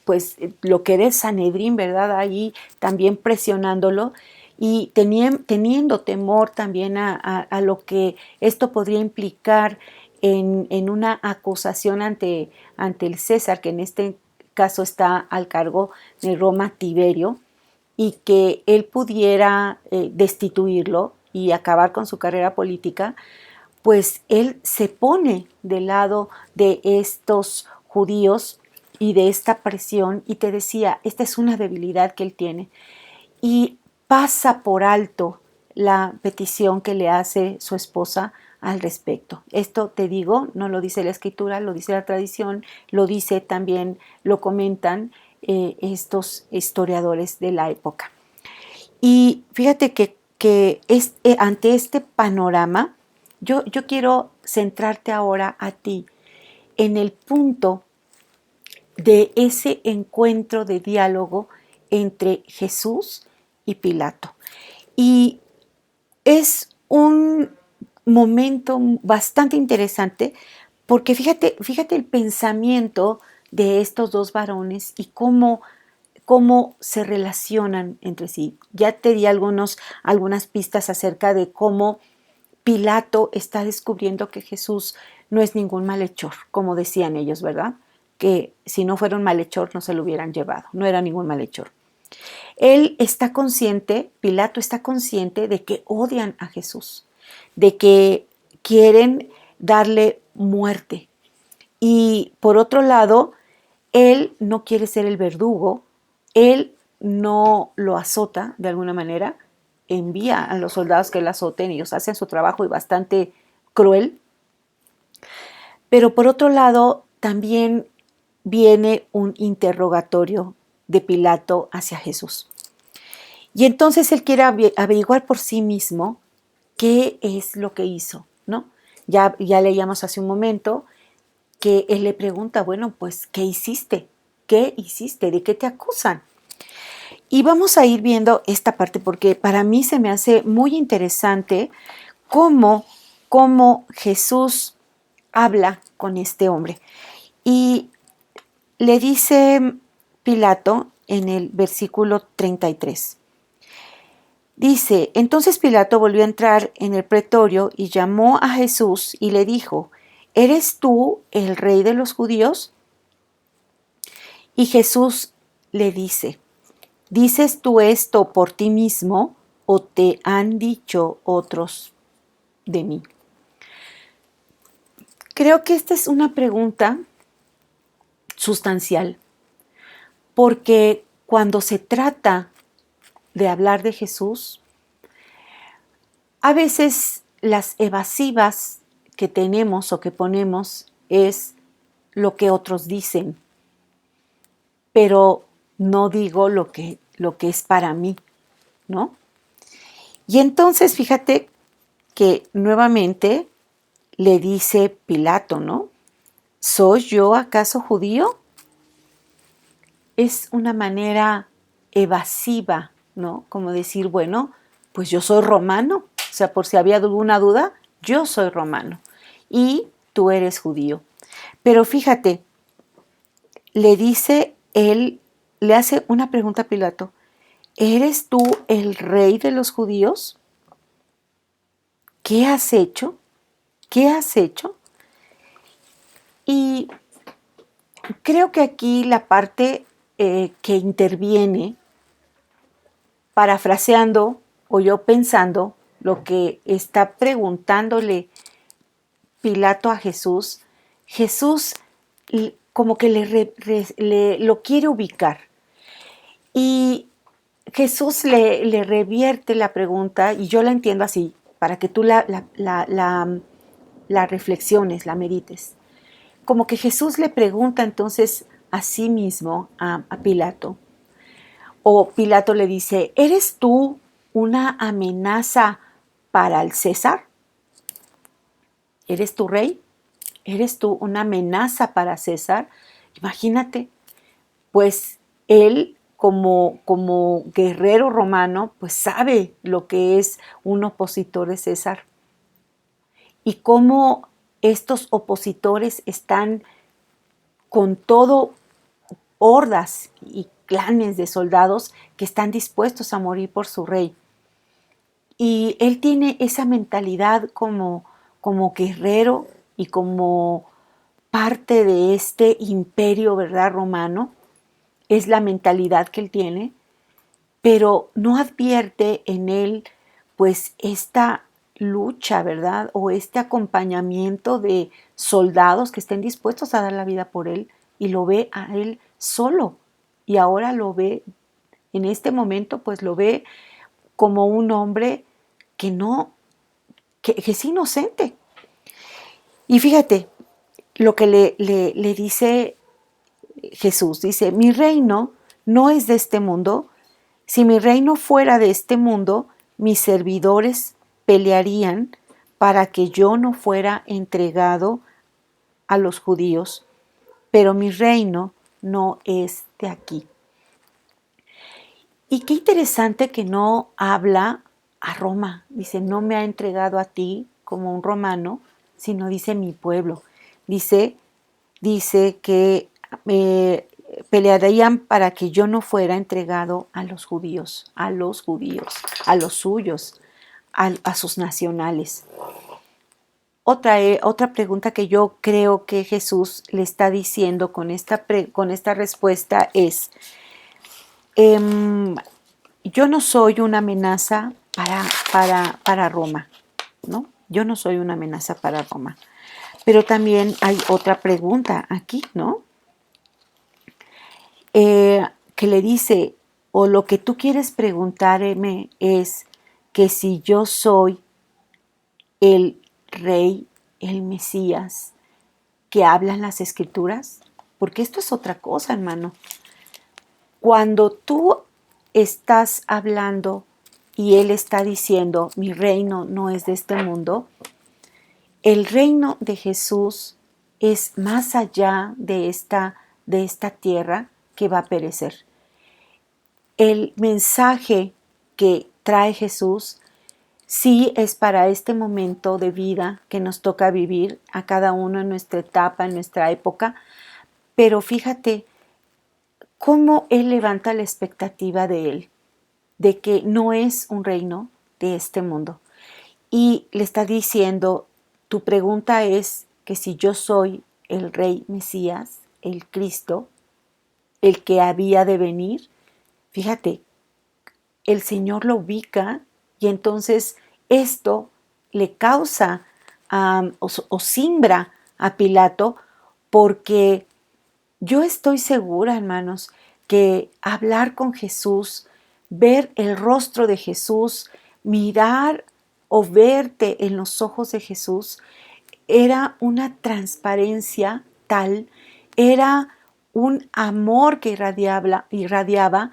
pues lo que era el Sanedrín, ¿verdad? Ahí también presionándolo y teniendo temor también a lo que esto podría implicar en una acusación ante el César, que en este caso está al cargo de Roma, Tiberio, y que él pudiera destituirlo y acabar con su carrera política, pues él se pone del lado de estos judíos y de esta presión, y te decía, esta es una debilidad que él tiene, y pasa por alto la petición que le hace su esposa al respecto. Esto, te digo, no lo dice la escritura, lo dice la tradición, lo dice también, lo comentan estos historiadores de la época. Y fíjate que ante este panorama, yo quiero centrarte ahora a ti en el punto de ese encuentro de diálogo entre Jesús y Pilato. Y es un momento bastante interesante porque fíjate el pensamiento de estos dos varones y cómo se relacionan entre sí. Ya te di algunas pistas acerca de cómo Pilato está descubriendo que Jesús no es ningún malhechor, como decían ellos, ¿verdad? Que si no fuera un malhechor no se lo hubieran llevado, no era ningún malhechor. Él está consciente, Pilato está consciente de que odian a Jesús, de que quieren darle muerte. Y por otro lado, él no quiere ser el verdugo, él no lo azota de alguna manera, envía a los soldados que lo azoten, ellos hacen su trabajo y bastante cruel. Pero por otro lado, también viene un interrogatorio de Pilato hacia Jesús. Y entonces él quiere averiguar por sí mismo qué es lo que hizo, ¿no? Ya leíamos hace un momento que él le pregunta, bueno, pues, ¿qué hiciste? ¿Qué hiciste? ¿De qué te acusan? Y vamos a ir viendo esta parte porque para mí se me hace muy interesante cómo Jesús habla con este hombre. Y le dice Pilato en el versículo 33. Dice, entonces Pilato volvió a entrar en el pretorio y llamó a Jesús y le dijo, ¿eres tú el rey de los judíos? Y Jesús le dice, ¿dices tú esto por ti mismo o te han dicho otros de mí? Creo que esta es una pregunta sustancial, porque cuando se trata de hablar de Jesús, a veces las evasivas que tenemos o que ponemos es lo que otros dicen, pero no digo lo que es para mí, ¿no? Y entonces fíjate que nuevamente le dice Pilato, ¿no? ¿Soy yo acaso judío? Es una manera evasiva, ¿no? Como decir, bueno, pues yo soy romano, o sea, por si había alguna duda, yo soy romano y tú eres judío. Pero fíjate, le dice él, le hace una pregunta a Pilato, ¿eres tú el rey de los judíos? ¿Qué has hecho? ¿Qué has hecho? Y creo que aquí la parte que interviene, parafraseando o yo pensando lo que está preguntándole Pilato a Jesús, Jesús como que lo quiere ubicar. Y Jesús le revierte la pregunta, y yo la entiendo así, para que tú la reflexiones, la medites. Como que Jesús le pregunta entonces a sí mismo, a Pilato, o Pilato le dice, ¿eres tú una amenaza para el César? ¿Eres tu rey? ¿Eres tú una amenaza para César? Imagínate, pues él como guerrero romano, pues sabe lo que es un opositor de César y cómo estos opositores están con todo hordas y clanes de soldados que están dispuestos a morir por su rey. Y él tiene esa mentalidad como guerrero y como parte de este imperio, ¿verdad?, romano. Es la mentalidad que él tiene, pero no advierte en él, pues, esta lucha, ¿verdad?, o este acompañamiento de soldados que estén dispuestos a dar la vida por él, y lo ve a él solo. Y ahora lo ve, en este momento, pues lo ve como un hombre que no, que es inocente. Y fíjate lo que le dice Jesús, dice, mi reino no es de este mundo. Si mi reino fuera de este mundo, mis servidores pelearían para que yo no fuera entregado a los judíos, pero mi reino no es de aquí. Y qué interesante que no habla a Roma, dice, no me ha entregado a ti como un romano, sino dice mi pueblo. Dice que pelearían para que yo no fuera entregado a los judíos, a los suyos, a sus nacionales. Otra pregunta que yo creo que Jesús le está diciendo con esta respuesta es, yo no soy una amenaza para Roma, ¿no? Yo no soy una amenaza para Roma. Pero también hay otra pregunta aquí, ¿no? Que le dice, o lo que tú quieres preguntarme es que si yo soy el rey, el Mesías, que hablan las Escrituras, porque esto es otra cosa, hermano. Cuando tú estás hablando y Él está diciendo, mi reino no es de este mundo, el reino de Jesús es más allá de esta tierra que va a perecer. El mensaje que trae Jesús sí es para este momento de vida que nos toca vivir a cada uno en nuestra etapa, en nuestra época, pero fíjate cómo Él levanta la expectativa de Él, de que no es un reino de este mundo. Y le está diciendo, tu pregunta es que si yo soy el Rey Mesías, el Cristo, el que había de venir, fíjate, el Señor lo ubica y entonces esto le causa o simbra a Pilato, porque yo estoy segura, hermanos, que hablar con Jesús, ver el rostro de Jesús, mirar o verte en los ojos de Jesús, era una transparencia tal, era un amor que irradiaba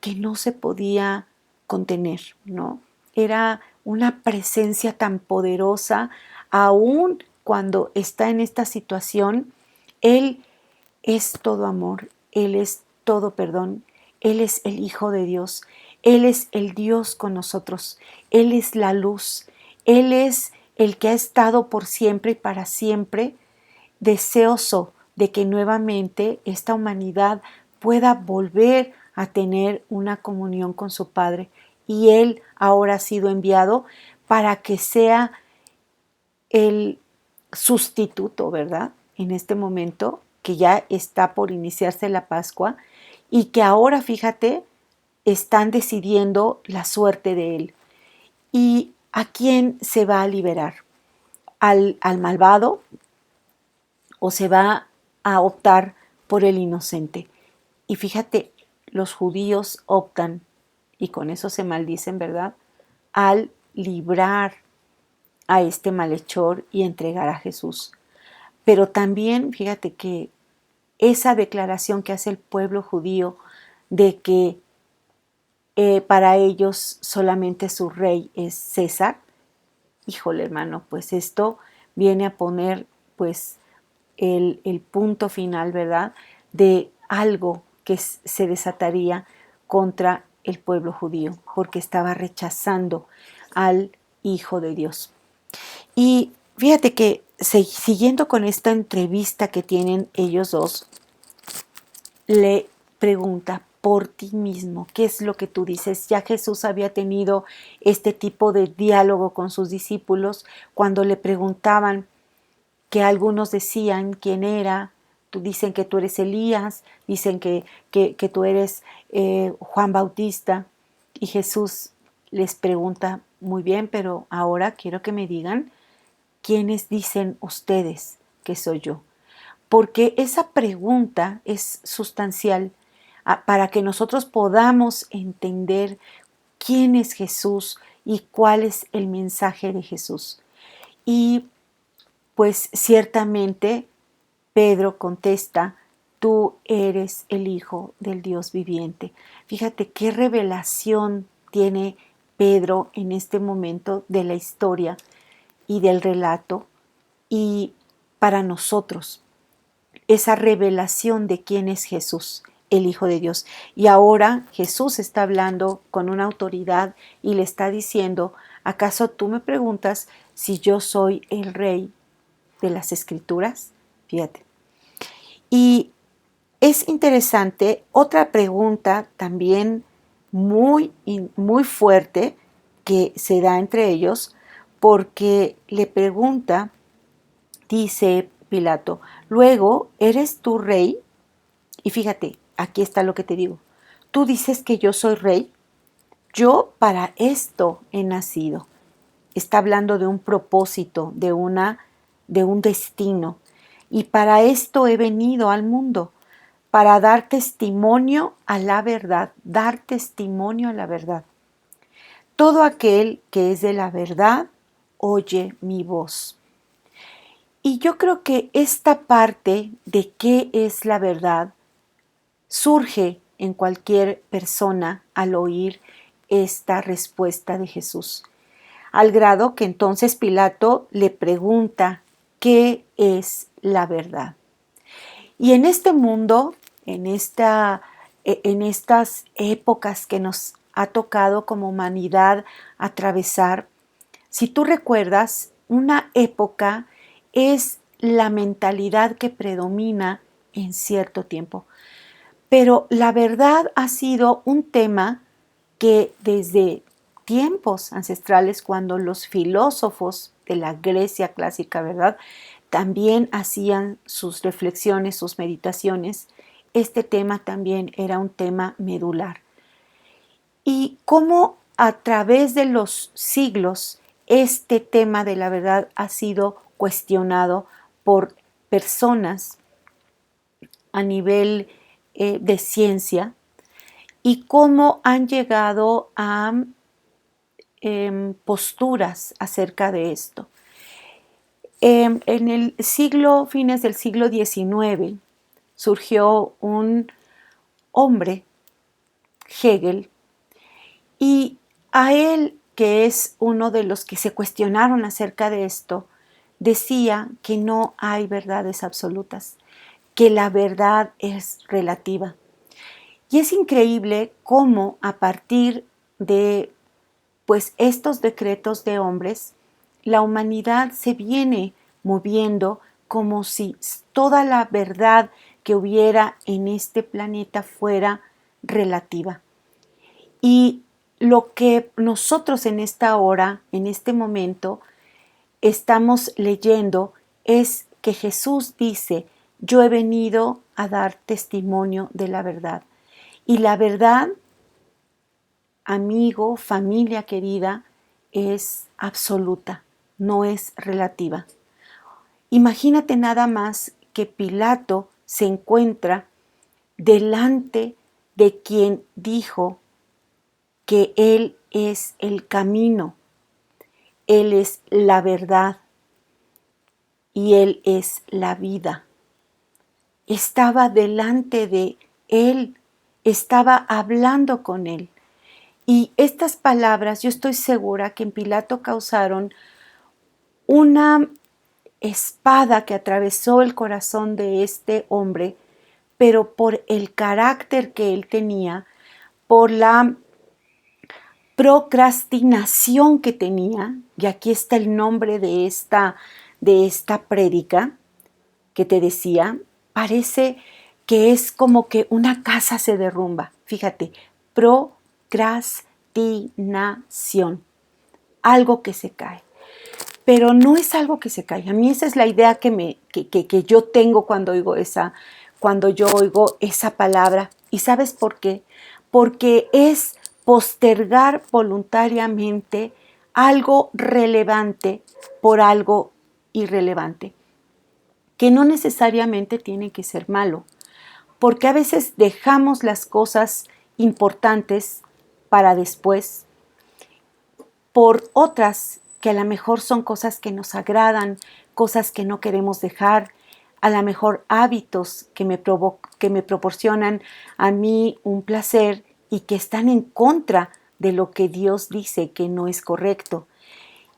que no se podía contener, ¿no? Era una presencia tan poderosa, aún cuando está en esta situación, Él es todo amor, Él es todo perdón, Él es el Hijo de Dios, Él es el Dios con nosotros, Él es la luz, Él es el que ha estado por siempre y para siempre, deseoso de que nuevamente esta humanidad pueda volver a tener una comunión con su Padre. Y Él ahora ha sido enviado para que sea el sustituto, ¿verdad? En este momento que ya está por iniciarse la Pascua y que ahora, fíjate, están decidiendo la suerte de Él. ¿Y a quién se va a liberar? ¿Al malvado o se va a optar por el inocente? Y fíjate, los judíos optan, y con eso se maldicen, ¿verdad?, al librar a este malhechor y entregar a Jesús. Pero también, fíjate que esa declaración que hace el pueblo judío de que para ellos solamente su rey es César, híjole, hermano, pues esto viene a poner pues el punto final, ¿verdad?, de algo que se desataría contra el pueblo judío, porque estaba rechazando al Hijo de Dios. Y fíjate que siguiendo con esta entrevista que tienen ellos dos, le pregunta por ti mismo, ¿qué es lo que tú dices? Ya Jesús había tenido este tipo de diálogo con sus discípulos cuando le preguntaban, que algunos decían quién era, dicen que tú eres Elías, dicen que tú eres Juan Bautista, y Jesús les pregunta, muy bien, pero ahora quiero que me digan quiénes dicen ustedes que soy yo, porque esa pregunta es sustancial para que nosotros podamos entender quién es Jesús y cuál es el mensaje de Jesús. Y pues ciertamente Pedro contesta, tú eres el Hijo del Dios viviente. Fíjate qué revelación tiene Pedro en este momento de la historia y del relato, y para nosotros esa revelación de quién es Jesús, el Hijo de Dios. Y ahora Jesús está hablando con una autoridad y le está diciendo, ¿acaso tú me preguntas si yo soy el Rey de las Escrituras? Fíjate. Y es interesante otra pregunta también muy fuerte que se da entre ellos, porque le pregunta, dice Pilato, luego, ¿eres tú rey? Y fíjate, aquí está lo que te digo. Tú dices que yo soy rey. Yo para esto he nacido. Está hablando de un propósito, de un destino. Y para esto he venido al mundo, para dar testimonio a la verdad, dar testimonio a la verdad. Todo aquel que es de la verdad, oye mi voz. Y yo creo que esta parte de qué es la verdad surge en cualquier persona al oír esta respuesta de Jesús, al grado que entonces Pilato le pregunta, ¿qué es la verdad? Y en este mundo, en estas épocas que nos ha tocado como humanidad atravesar, si tú recuerdas, una época es la mentalidad que predomina en cierto tiempo. Pero la verdad ha sido un tema que desde tiempos ancestrales, cuando los filósofos de la Grecia clásica, ¿verdad?, también hacían sus reflexiones, sus meditaciones, este tema también era un tema medular. Y cómo a través de los siglos este tema de la verdad ha sido cuestionado por personas a nivel de ciencia y cómo han llegado a posturas acerca de esto. En el fines del siglo XIX, surgió un hombre, Hegel, y a él, que es uno de los que se cuestionaron acerca de esto, decía que no hay verdades absolutas, que la verdad es relativa. Y es increíble cómo a partir de estos decretos de hombres, la humanidad se viene moviendo como si toda la verdad que hubiera en este planeta fuera relativa. Y lo que nosotros en esta hora, en este momento, estamos leyendo es que Jesús dice, yo he venido a dar testimonio de la verdad. Y la verdad, amigo, familia querida, es absoluta, no es relativa. Imagínate nada más que Pilato se encuentra delante de quien dijo que Él es el camino, Él es la verdad y Él es la vida. Estaba delante de Él, estaba hablando con Él. Y estas palabras, yo estoy segura que en Pilato causaron una espada que atravesó el corazón de este hombre, pero por el carácter que él tenía, por la procrastinación que tenía, y aquí está el nombre de esta prédica que te decía, parece que es como que una casa se derrumba. Fíjate, procrastinación, algo que se cae. Pero no es algo que se cae. A mí esa es la idea que yo tengo cuando yo oigo esa palabra. ¿Y sabes por qué? Porque es postergar voluntariamente algo relevante por algo irrelevante, que no necesariamente tiene que ser malo, porque a veces dejamos las cosas importantes para después por otras que a lo mejor son cosas que nos agradan, cosas que no queremos dejar, a lo mejor hábitos que me proporcionan a mí un placer y que están en contra de lo que Dios dice que no es correcto.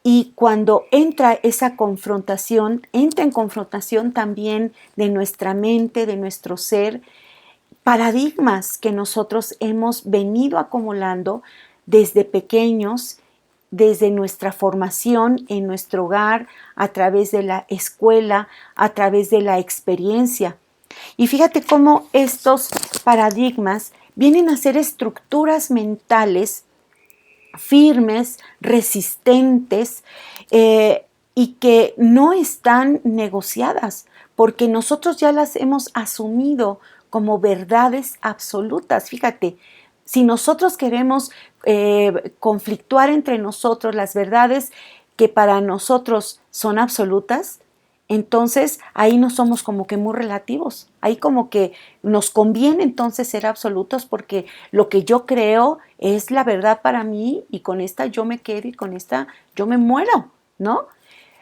Y cuando entra esa confrontación, entra en confrontación también de nuestra mente, de nuestro ser, paradigmas que nosotros hemos venido acumulando desde pequeños, desde nuestra formación en nuestro hogar, a través de la escuela, a través de la experiencia. Y fíjate cómo estos paradigmas vienen a ser estructuras mentales firmes, resistentes y que no están negociadas, porque nosotros ya las hemos asumido como verdades absolutas. Fíjate, si nosotros queremos conflictuar entre nosotros las verdades que para nosotros son absolutas, entonces ahí no somos como que muy relativos, ahí como que nos conviene entonces ser absolutos porque lo que yo creo es la verdad para mí y con esta yo me quedo y con esta yo me muero, ¿no?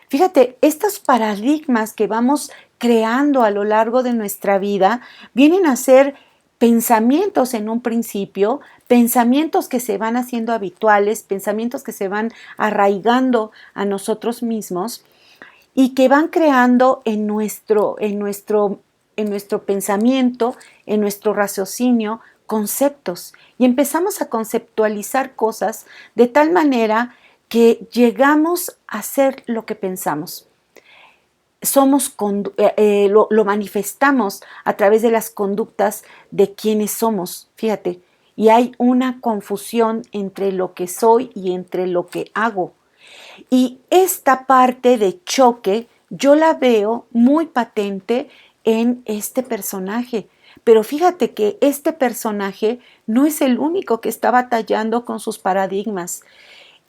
Fíjate, estos paradigmas que vamos creando a lo largo de nuestra vida vienen a ser pensamientos en un principio, pensamientos que se van haciendo habituales, pensamientos que se van arraigando a nosotros mismos y que van creando en nuestro pensamiento, en nuestro raciocinio, conceptos. Y empezamos a conceptualizar cosas de tal manera que llegamos a ser lo que pensamos. Lo manifestamos a través de las conductas de quienes somos, fíjate, y hay una confusión entre lo que soy y entre lo que hago. Y esta parte de choque yo la veo muy patente en este personaje. Pero fíjate que este personaje no es el único que está batallando con sus paradigmas.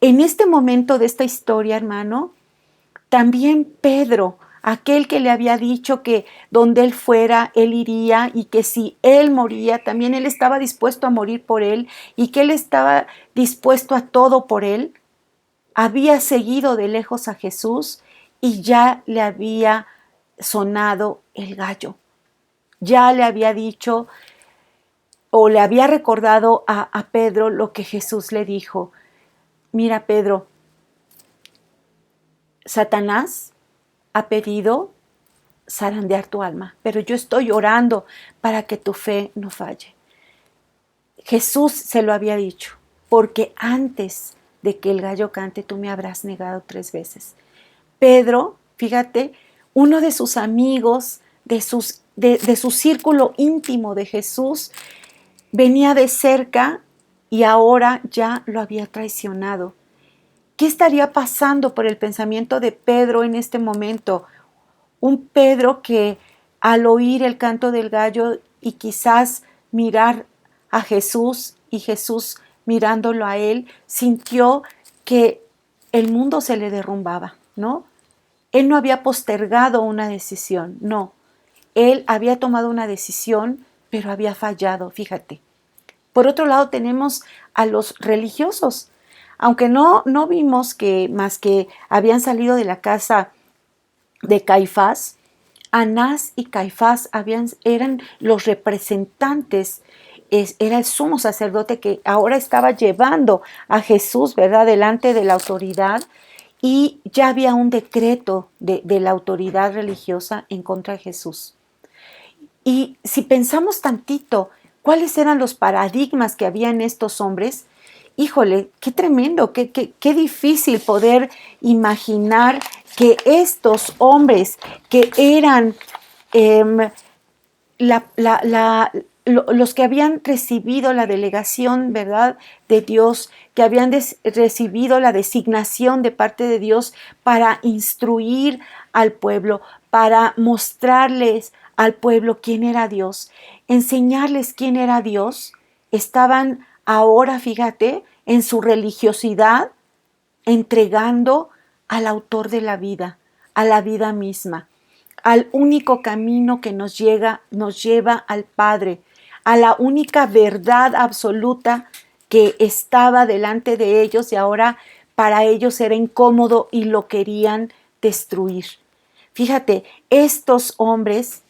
En este momento de esta historia, hermano, también Pedro, aquel que le había dicho que donde él fuera, él iría y que si él moría, también él estaba dispuesto a morir por él y que él estaba dispuesto a todo por él, había seguido de lejos a Jesús y ya le había sonado el gallo. Ya le había dicho o le había recordado a Pedro lo que Jesús le dijo. Mira, Pedro, Satanás ha pedido zarandear tu alma, pero yo estoy orando para que tu fe no falle. Jesús se lo había dicho, porque antes de que el gallo cante, tú me habrás negado 3 veces. Pedro, fíjate, uno de sus amigos, de su círculo íntimo de Jesús, venía de cerca y ahora ya lo había traicionado. ¿Qué estaría pasando por el pensamiento de Pedro en este momento? Un Pedro que al oír el canto del gallo y quizás mirar a Jesús y Jesús mirándolo a él, sintió que el mundo se le derrumbaba, ¿no? Él no había postergado una decisión, no. Él había tomado una decisión, pero había fallado, fíjate. Por otro lado tenemos a los religiosos, aunque no vimos que más que habían salido de la casa de Caifás, Anás y Caifás eran los representantes, era el sumo sacerdote que ahora estaba llevando a Jesús, ¿verdad?, delante de la autoridad, y ya había un decreto de la autoridad religiosa en contra de Jesús. Y si pensamos tantito, ¿cuáles eran los paradigmas que había en estos hombres? Híjole, qué tremendo, qué difícil poder imaginar que estos hombres que eran los que habían recibido la delegación, ¿verdad?, de Dios, que habían recibido la designación de parte de Dios para instruir al pueblo, para mostrarles al pueblo quién era Dios, enseñarles quién era Dios, estaban ahora, fíjate, en su religiosidad, entregando al autor de la vida, a la vida misma, al único camino que nos lleva al Padre, a la única verdad absoluta que estaba delante de ellos y ahora para ellos era incómodo y lo querían destruir. Fíjate, estos hombres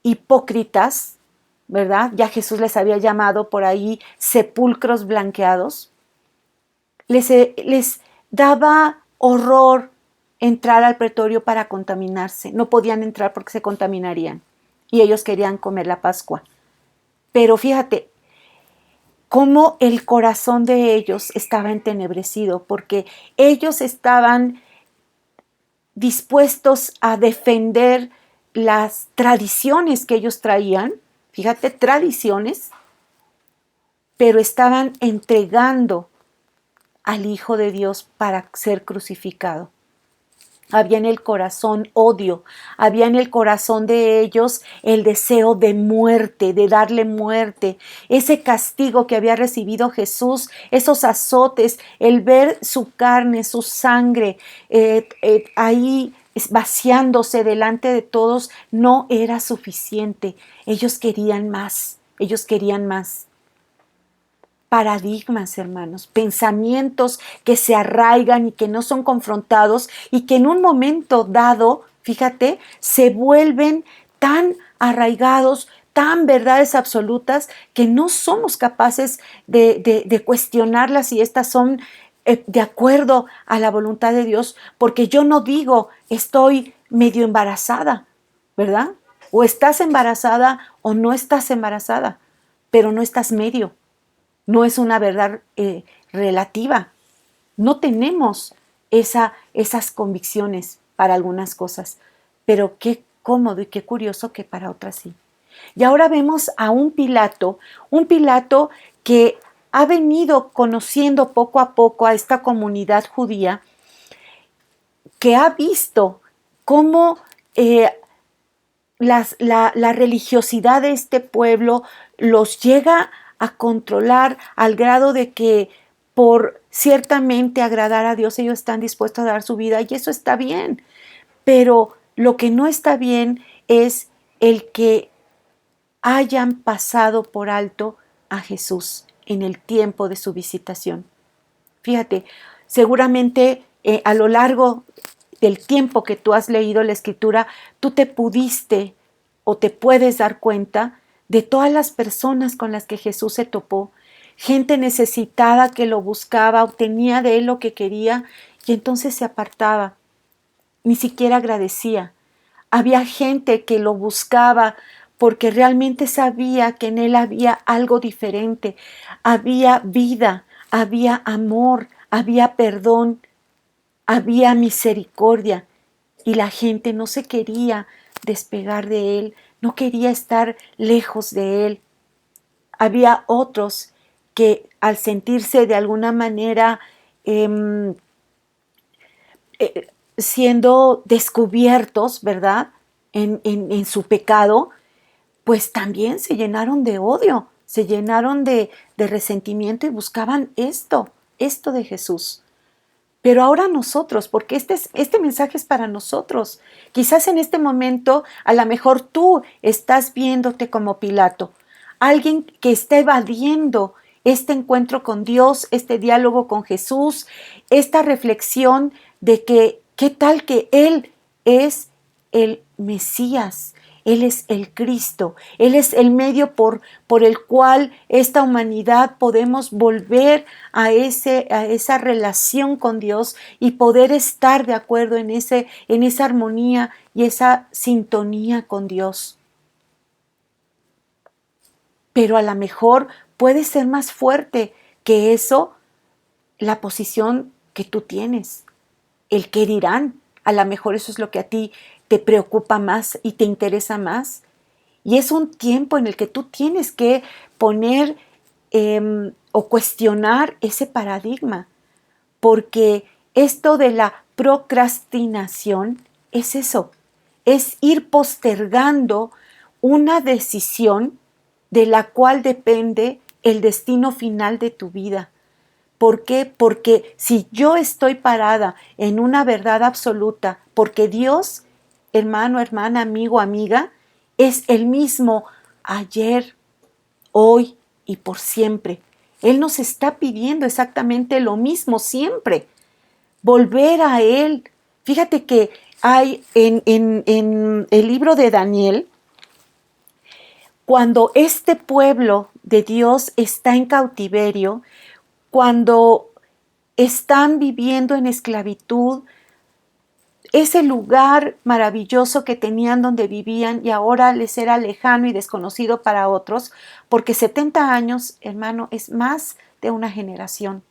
hipócritas, ¿verdad? Ya Jesús les había llamado por ahí sepulcros blanqueados. Les daba horror entrar al pretorio para contaminarse. No podían entrar porque se contaminarían. Y ellos querían comer la Pascua. Pero fíjate cómo el corazón de ellos estaba entenebrecido, porque ellos estaban dispuestos a defender las tradiciones que ellos traían, fíjate, tradiciones, pero estaban entregando al Hijo de Dios para ser crucificado. Había en el corazón odio, había en el corazón de ellos el deseo de muerte, de darle muerte, ese castigo que había recibido Jesús, esos azotes, el ver su carne, su sangre ahí vaciándose delante de todos, no era suficiente. Ellos querían más, ellos querían más. Paradigmas, hermanos, pensamientos que se arraigan y que no son confrontados y que en un momento dado, fíjate, se vuelven tan arraigados, tan verdades absolutas que no somos capaces de cuestionarlas si estas son de acuerdo a la voluntad de Dios, porque yo no digo estoy medio embarazada, ¿verdad? O estás embarazada o no estás embarazada, pero no estás medio. No es una verdad relativa. No tenemos esas convicciones para algunas cosas, pero qué cómodo y qué curioso que para otras sí. Y ahora vemos a un Pilato que ha venido conociendo poco a poco a esta comunidad judía, que ha visto cómo la religiosidad de este pueblo los llega a controlar al grado de que por ciertamente agradar a Dios ellos están dispuestos a dar su vida, y eso está bien, pero lo que no está bien es el que hayan pasado por alto a Jesús en el tiempo de su visitación. Fíjate, seguramente a lo largo del tiempo que tú has leído la Escritura, tú te pudiste o te puedes dar cuenta de todas las personas con las que Jesús se topó, gente necesitada que lo buscaba, obtenía de él lo que quería y entonces se apartaba, ni siquiera agradecía. Había gente que lo buscaba porque realmente sabía que en él había algo diferente, había vida, había amor, había perdón, había misericordia, y la gente no se quería despegar de él, no quería estar lejos de él. Había otros que al sentirse de alguna manera siendo descubiertos, ¿verdad?, en su pecado, pues también se llenaron de odio, se llenaron de resentimiento y buscaban esto de Jesús. Pero ahora nosotros, porque este mensaje es para nosotros. Quizás en este momento, a lo mejor tú estás viéndote como Pilato, alguien que está evadiendo este encuentro con Dios, este diálogo con Jesús, esta reflexión de que, ¿qué tal que Él es el Mesías? Él es el Cristo, Él es el medio por el cual esta humanidad podemos volver a esa relación con Dios y poder estar de acuerdo en esa armonía y esa sintonía con Dios. Pero a lo mejor puede ser más fuerte que eso la posición que tú tienes, el qué dirán. A lo mejor eso es lo que a ti te preocupa más y te interesa más. Y es un tiempo en el que tú tienes que poner o cuestionar ese paradigma, porque esto de la procrastinación es eso, es ir postergando una decisión de la cual depende el destino final de tu vida. ¿Por qué? Porque si yo estoy parada en una verdad absoluta, porque Dios, hermano, hermana, amigo, amiga, es el mismo ayer, hoy y por siempre. Él nos está pidiendo exactamente lo mismo siempre, volver a Él. Fíjate que hay en el libro de Daniel, cuando este pueblo de Dios está en cautiverio, cuando están viviendo en esclavitud, ese lugar maravilloso que tenían donde vivían y ahora les era lejano y desconocido para otros, porque 70 años, hermano, es más de una generación.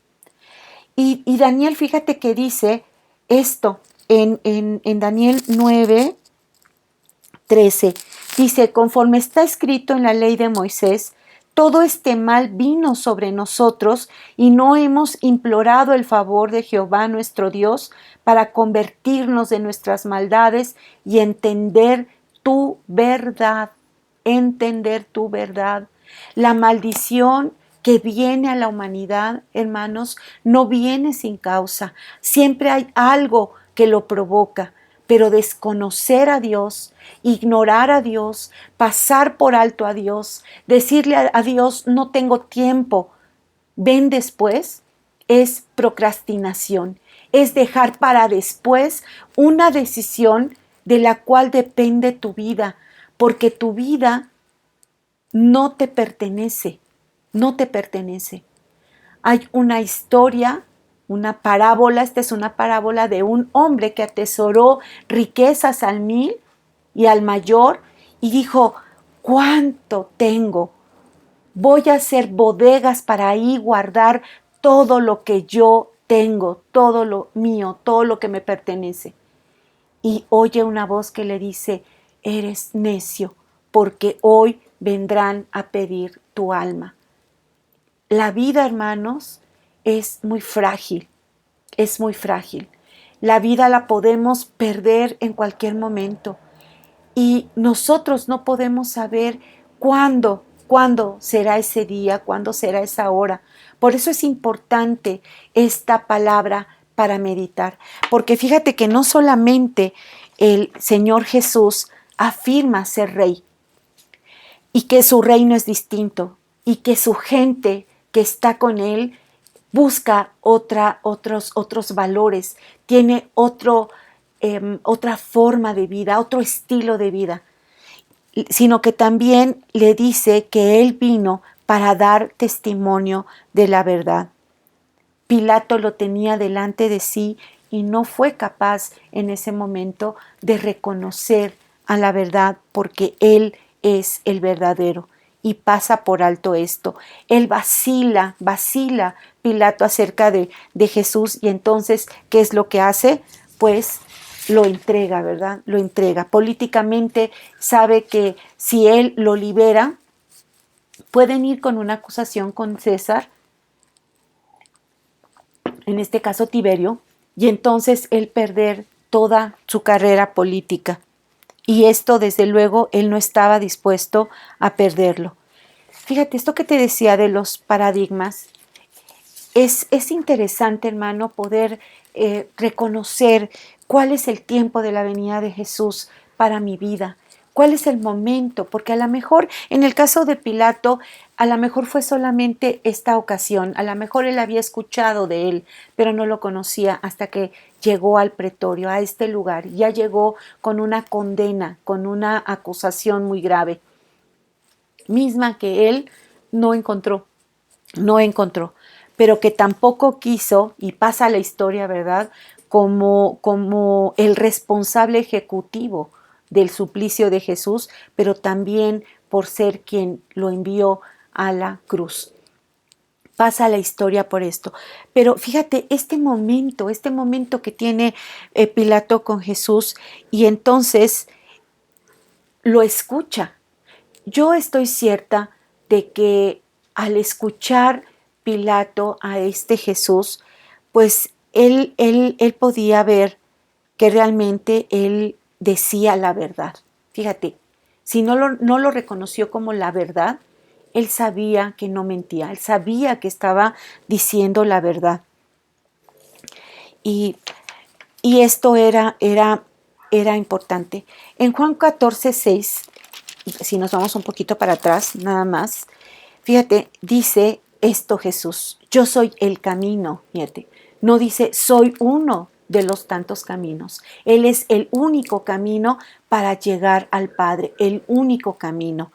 Y Daniel, fíjate que dice esto en Daniel 9:13, dice, conforme está escrito en la ley de Moisés, todo este mal vino sobre nosotros y no hemos implorado el favor de Jehová nuestro Dios para convertirnos de nuestras maldades y entender tu verdad. Entender tu verdad. La maldición que viene a la humanidad, hermanos, no viene sin causa. Siempre hay algo que lo provoca. Pero desconocer a Dios, ignorar a Dios, pasar por alto a Dios, decirle a Dios, no tengo tiempo, ven después, es procrastinación, es dejar para después una decisión de la cual depende tu vida, porque tu vida no te pertenece, no te pertenece. Hay una historia, una parábola, esta es una parábola de un hombre que atesoró riquezas al mil y al mayor y dijo, ¿cuánto tengo? Voy a hacer bodegas para ahí guardar todo lo que yo tengo, todo lo mío, todo lo que me pertenece. Y oye una voz que le dice, eres necio, porque hoy vendrán a pedir tu alma. La vida, hermanos, es muy frágil, es muy frágil. La vida la podemos perder en cualquier momento y nosotros no podemos saber cuándo será ese día, cuándo será esa hora. Por eso es importante esta palabra para meditar, porque fíjate que no solamente el Señor Jesús afirma ser rey y que su reino es distinto y que su gente que está con él busca otros valores, tiene otra forma de vida, otro estilo de vida, sino que también le dice que él vino para dar testimonio de la verdad. Pilato lo tenía delante de sí y no fue capaz en ese momento de reconocer a la verdad porque él es el verdadero y pasa por alto esto. Él vacila Pilato acerca de Jesús y entonces, ¿qué es lo que hace? Pues lo entrega, ¿verdad? Lo entrega. Políticamente sabe que si él lo libera, pueden ir con una acusación con César, en este caso Tiberio, y entonces él perder toda su carrera política. Y esto, desde luego, él no estaba dispuesto a perderlo. Fíjate, esto que te decía de los paradigmas, es interesante, hermano, poder reconocer cuál es el tiempo de la venida de Jesús para mi vida, cuál es el momento, porque a lo mejor en el caso de Pilato, a lo mejor fue solamente esta ocasión, a lo mejor él había escuchado de él, pero no lo conocía hasta que llegó al pretorio, a este lugar, ya llegó con una condena, con una acusación muy grave, misma que él no encontró, no encontró, pero que tampoco quiso, y pasa la historia, ¿verdad?, como el responsable ejecutivo del suplicio de Jesús, pero también por ser quien lo envió a la cruz. Pasa la historia por esto. Pero fíjate, este momento que tiene Pilato con Jesús, y entonces lo escucha. Yo estoy cierta de que al escuchar Pilato a este Jesús, pues él podía ver que realmente él decía la verdad. Fíjate, si no lo reconoció como la verdad, él sabía que no mentía, él sabía que estaba diciendo la verdad. Y, y esto era importante. En Juan 14:6, si nos vamos un poquito para atrás, nada más, fíjate, dice esto Jesús, yo soy el camino, fíjate, no dice soy uno de los tantos caminos, Él es el único camino para llegar al Padre, el único camino.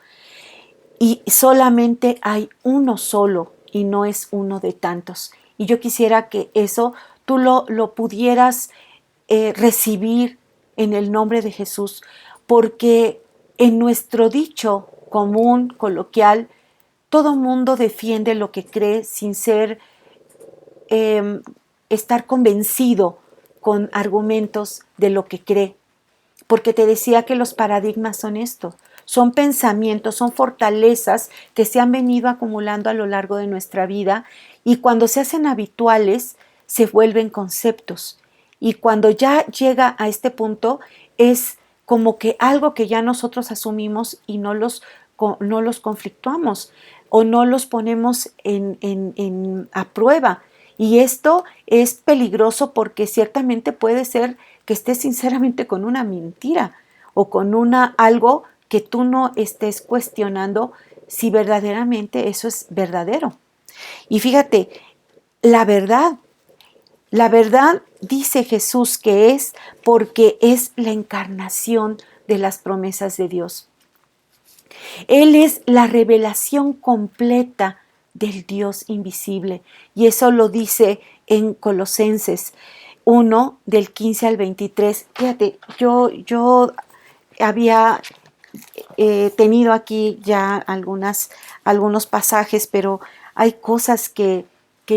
Y solamente hay uno solo y no es uno de tantos. Y yo quisiera que eso tú lo pudieras recibir en el nombre de Jesús, porque en nuestro dicho común, coloquial, todo mundo defiende lo que cree sin estar convencido con argumentos de lo que cree. Porque te decía que los paradigmas son esto, son pensamientos, son fortalezas que se han venido acumulando a lo largo de nuestra vida y cuando se hacen habituales se vuelven conceptos. Y cuando ya llega a este punto es como que algo que ya nosotros asumimos y no los conflictuamos o no los ponemos a prueba. Y esto es peligroso porque ciertamente puede ser que estés sinceramente con una mentira o con algo que tú no estés cuestionando si verdaderamente eso es verdadero. Y fíjate, la verdad dice Jesús que es porque es la encarnación de las promesas de Dios. Él es la revelación completa del Dios invisible. Y eso lo dice en Colosenses 1, del 15 al 23. Fíjate, yo había tenido aquí ya algunos pasajes, pero hay cosas que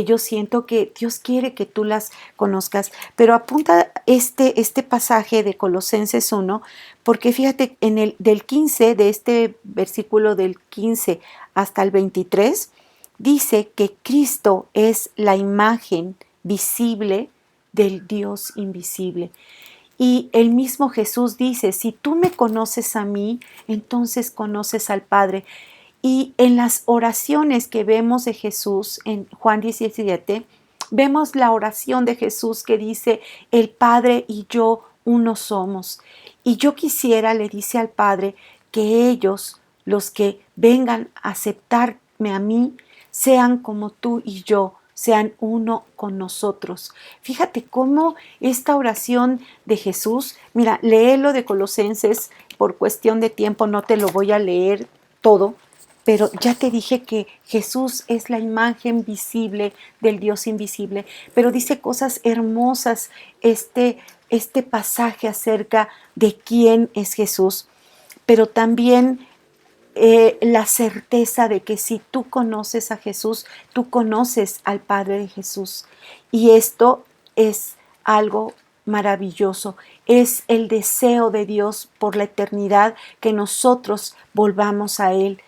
yo siento que Dios quiere que tú las conozcas. Pero apunta este pasaje de Colosenses 1, porque fíjate, del 15, de este versículo del 15 hasta el 23, dice que Cristo es la imagen visible del Dios invisible. Y el mismo Jesús dice, si tú me conoces a mí, entonces conoces al Padre. Y en las oraciones que vemos de Jesús en Juan 17, vemos la oración de Jesús que dice, el Padre y yo uno somos. Y yo quisiera, le dice al Padre, que ellos, los que vengan a aceptarme a mí, sean como tú y yo, sean uno con nosotros. Fíjate cómo esta oración de Jesús, mira, léelo de Colosenses, por cuestión de tiempo no te lo voy a leer todo, pero ya te dije que Jesús es la imagen visible del Dios invisible, pero dice cosas hermosas este pasaje acerca de quién es Jesús, pero también la certeza de que si tú conoces a Jesús, tú conoces al Padre de Jesús. Y esto es algo maravilloso. Es el deseo de Dios por la eternidad que nosotros volvamos a Él,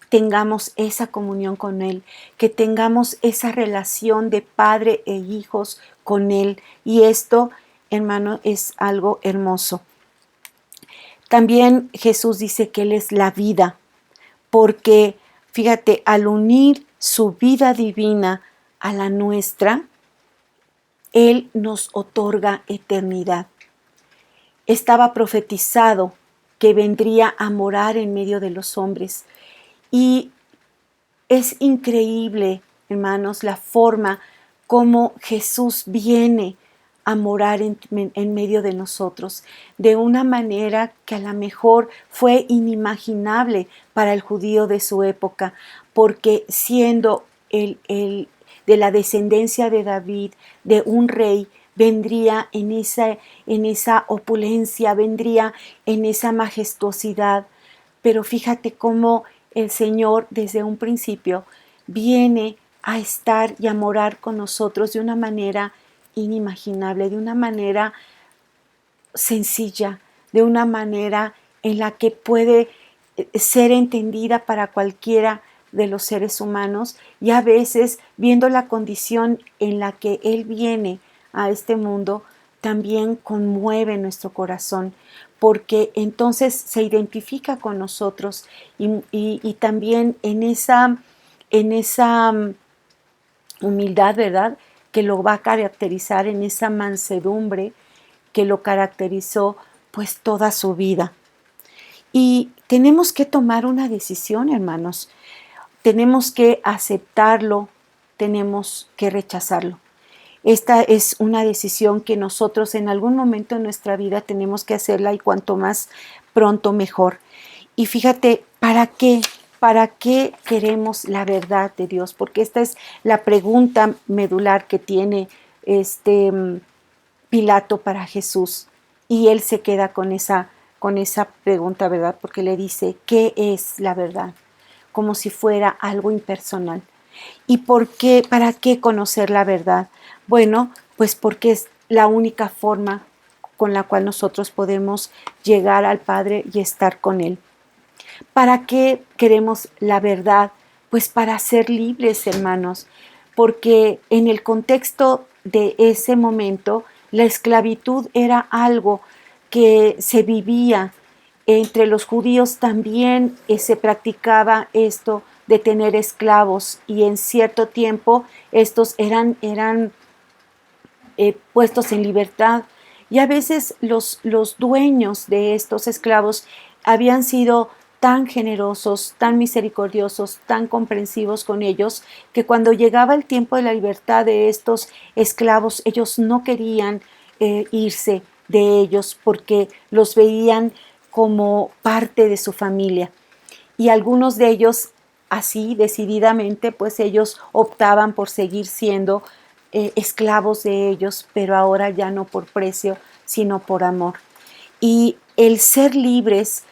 tengamos esa comunión con Él, que tengamos esa relación de padre e hijos con Él. Y esto, hermano, es algo hermoso. También Jesús dice que Él es la vida, porque fíjate, al unir su vida divina a la nuestra, Él nos otorga eternidad. Estaba profetizado que vendría a morar en medio de los hombres. Y es increíble, hermanos, la forma como Jesús viene a morar en medio de nosotros, de una manera que a lo mejor fue inimaginable para el judío de su época, porque siendo de la descendencia de David, de un rey, vendría en esa opulencia, vendría en esa majestuosidad. Pero fíjate cómo el Señor desde un principio viene a estar y a morar con nosotros de una manera inimaginable, de una manera sencilla, de una manera en la que puede ser entendida para cualquiera de los seres humanos, y a veces viendo la condición en la que Él viene a este mundo, también conmueve nuestro corazón, porque entonces se identifica con nosotros y también en esa humildad, ¿verdad?, que lo va a caracterizar, en esa mansedumbre que lo caracterizó pues toda su vida. Y tenemos que tomar una decisión, hermanos. Tenemos que aceptarlo, tenemos que rechazarlo. Esta es una decisión que nosotros en algún momento de nuestra vida tenemos que hacerla, y cuanto más pronto mejor. Y fíjate, ¿para qué? ¿Para qué queremos la verdad de Dios? Porque esta es la pregunta medular que tiene Pilato para Jesús. Y él se queda con esa pregunta, ¿verdad? Porque le dice, ¿qué es la verdad? Como si fuera algo impersonal. ¿Y por qué? ¿Para qué conocer la verdad? Bueno, pues porque es la única forma con la cual nosotros podemos llegar al Padre y estar con Él. ¿Para qué queremos la verdad? Pues para ser libres, hermanos, porque en el contexto de ese momento, la esclavitud era algo que se vivía. Entre los judíos también se practicaba esto de tener esclavos, y en cierto tiempo estos eran puestos en libertad, y a veces los dueños de estos esclavos habían sido tan generosos, tan misericordiosos, tan comprensivos con ellos, que cuando llegaba el tiempo de la libertad de estos esclavos, ellos no querían irse de ellos porque los veían como parte de su familia. y algunos de ellos así decididamente, pues ellos optaban por seguir siendo esclavos de ellos, pero ahora ya no por precio, sino por amor. Y el ser libres,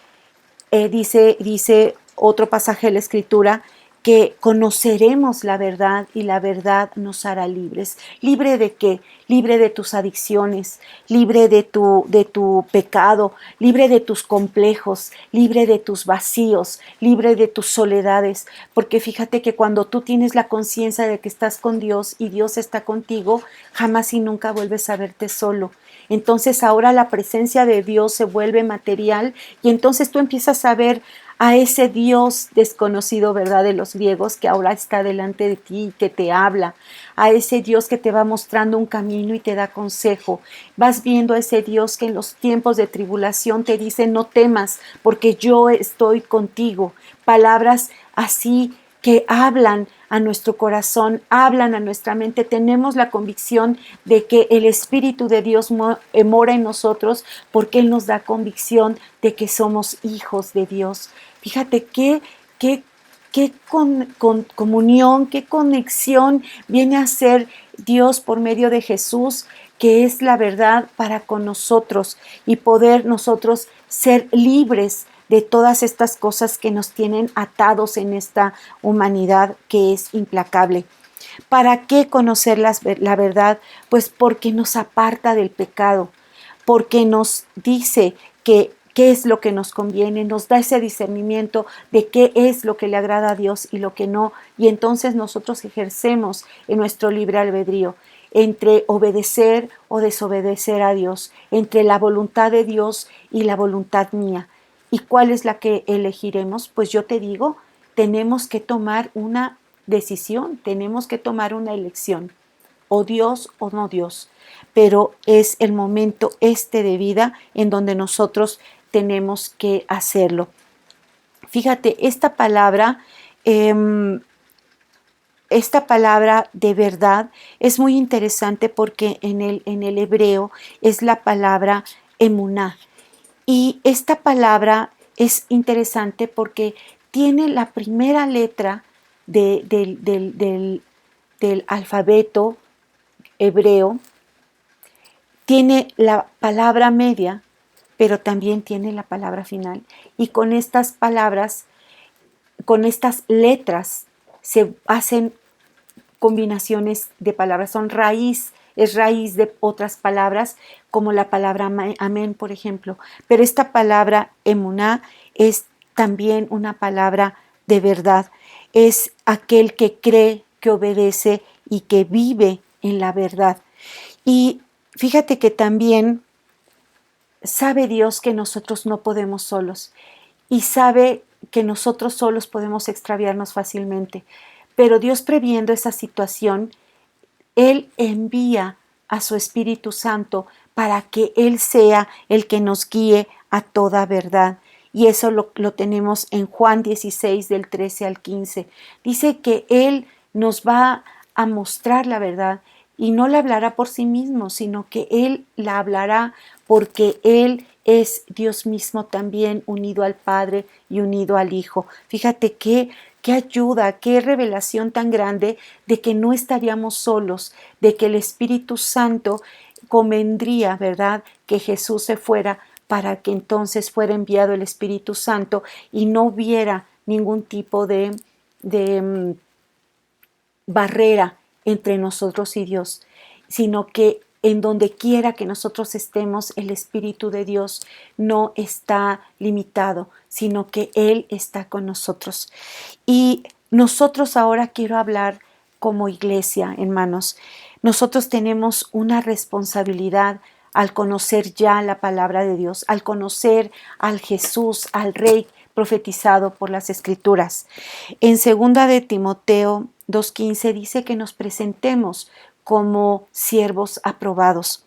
dice otro pasaje de la Escritura, que conoceremos la verdad y la verdad nos hará libres. ¿Libre de qué? Libre de tus adicciones, libre de tu pecado, libre de tus complejos, libre de tus vacíos, libre de tus soledades. Porque fíjate que cuando tú tienes la conciencia de que estás con Dios y Dios está contigo, jamás y nunca vuelves a verte solo. Entonces ahora la presencia de Dios se vuelve material y entonces tú empiezas a ver a ese Dios desconocido, ¿verdad?, de los griegos, que ahora está delante de ti y que te habla, a ese Dios que te va mostrando un camino y te da consejo. Vas viendo a ese Dios que en los tiempos de tribulación te dice: no temas, porque yo estoy contigo. Palabras así que hablan a nuestro corazón, hablan a nuestra mente. Tenemos la convicción de que el Espíritu de Dios mora en nosotros, porque Él nos da convicción de que somos hijos de Dios. Fíjate qué comunión, qué conexión viene a ser Dios por medio de Jesús, que es la verdad para con nosotros, y poder nosotros ser libres de todas estas cosas que nos tienen atados en esta humanidad que es implacable. ¿Para qué conocer la verdad? Pues porque nos aparta del pecado, porque nos dice que qué es lo que nos conviene, nos da ese discernimiento de qué es lo que le agrada a Dios y lo que no, y entonces nosotros ejercemos en nuestro libre albedrío entre obedecer o desobedecer a Dios, entre la voluntad de Dios y la voluntad mía. ¿Y cuál es la que elegiremos? Pues yo te digo, tenemos que tomar una decisión, tenemos que tomar una elección, o Dios o no Dios, pero es el momento de vida en donde nosotros tenemos que hacerlo. Fíjate, esta palabra de verdad es muy interesante porque en el hebreo es la palabra emuná. Y esta palabra es interesante porque tiene la primera letra del alfabeto hebreo, tiene la palabra media, pero también tiene la palabra final. Y con estas palabras, con estas letras, se hacen combinaciones de palabras, son raíz, es raíz de otras palabras, como la palabra amén, por ejemplo. Pero esta palabra emuná es también una palabra de verdad. Es aquel que cree, que obedece y que vive en la verdad. Y fíjate que también sabe Dios que nosotros no podemos solos y sabe que nosotros solos podemos extraviarnos fácilmente. Pero Dios, previendo esa situación, Él envía a su Espíritu Santo para que Él sea el que nos guíe a toda verdad. Y eso lo tenemos en Juan 16, del 13 al 15. Dice que Él nos va a mostrar la verdad y no la hablará por sí mismo, sino que Él la hablará porque Él es Dios mismo también, unido al Padre y unido al Hijo. Fíjate qué ayuda, qué revelación tan grande de que no estaríamos solos, de que el Espíritu Santo convendría, ¿verdad?, que Jesús se fuera para que entonces fuera enviado el Espíritu Santo y no hubiera ningún tipo de barrera entre nosotros y Dios, sino que en donde quiera que nosotros estemos, el Espíritu de Dios no está limitado, sino que Él está con nosotros. Y nosotros ahora quiero hablar como iglesia, hermanos. Nosotros tenemos una responsabilidad al conocer ya la palabra de Dios, al conocer al Jesús, al Rey profetizado por las Escrituras. En 2 de Timoteo 2:15 dice que nos presentemos como siervos aprobados.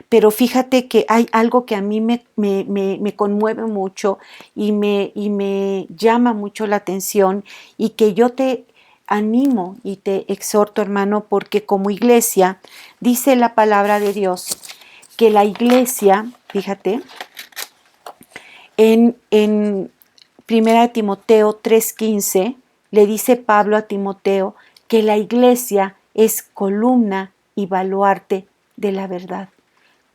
Pero fíjate que hay algo que a mí me conmueve mucho y me llama mucho la atención, y que yo te animo y te exhorto, hermano, porque como iglesia dice la palabra de Dios que la iglesia, fíjate, en Primera de Timoteo 3:15, le dice Pablo a Timoteo que la iglesia es columna y baluarte de la verdad.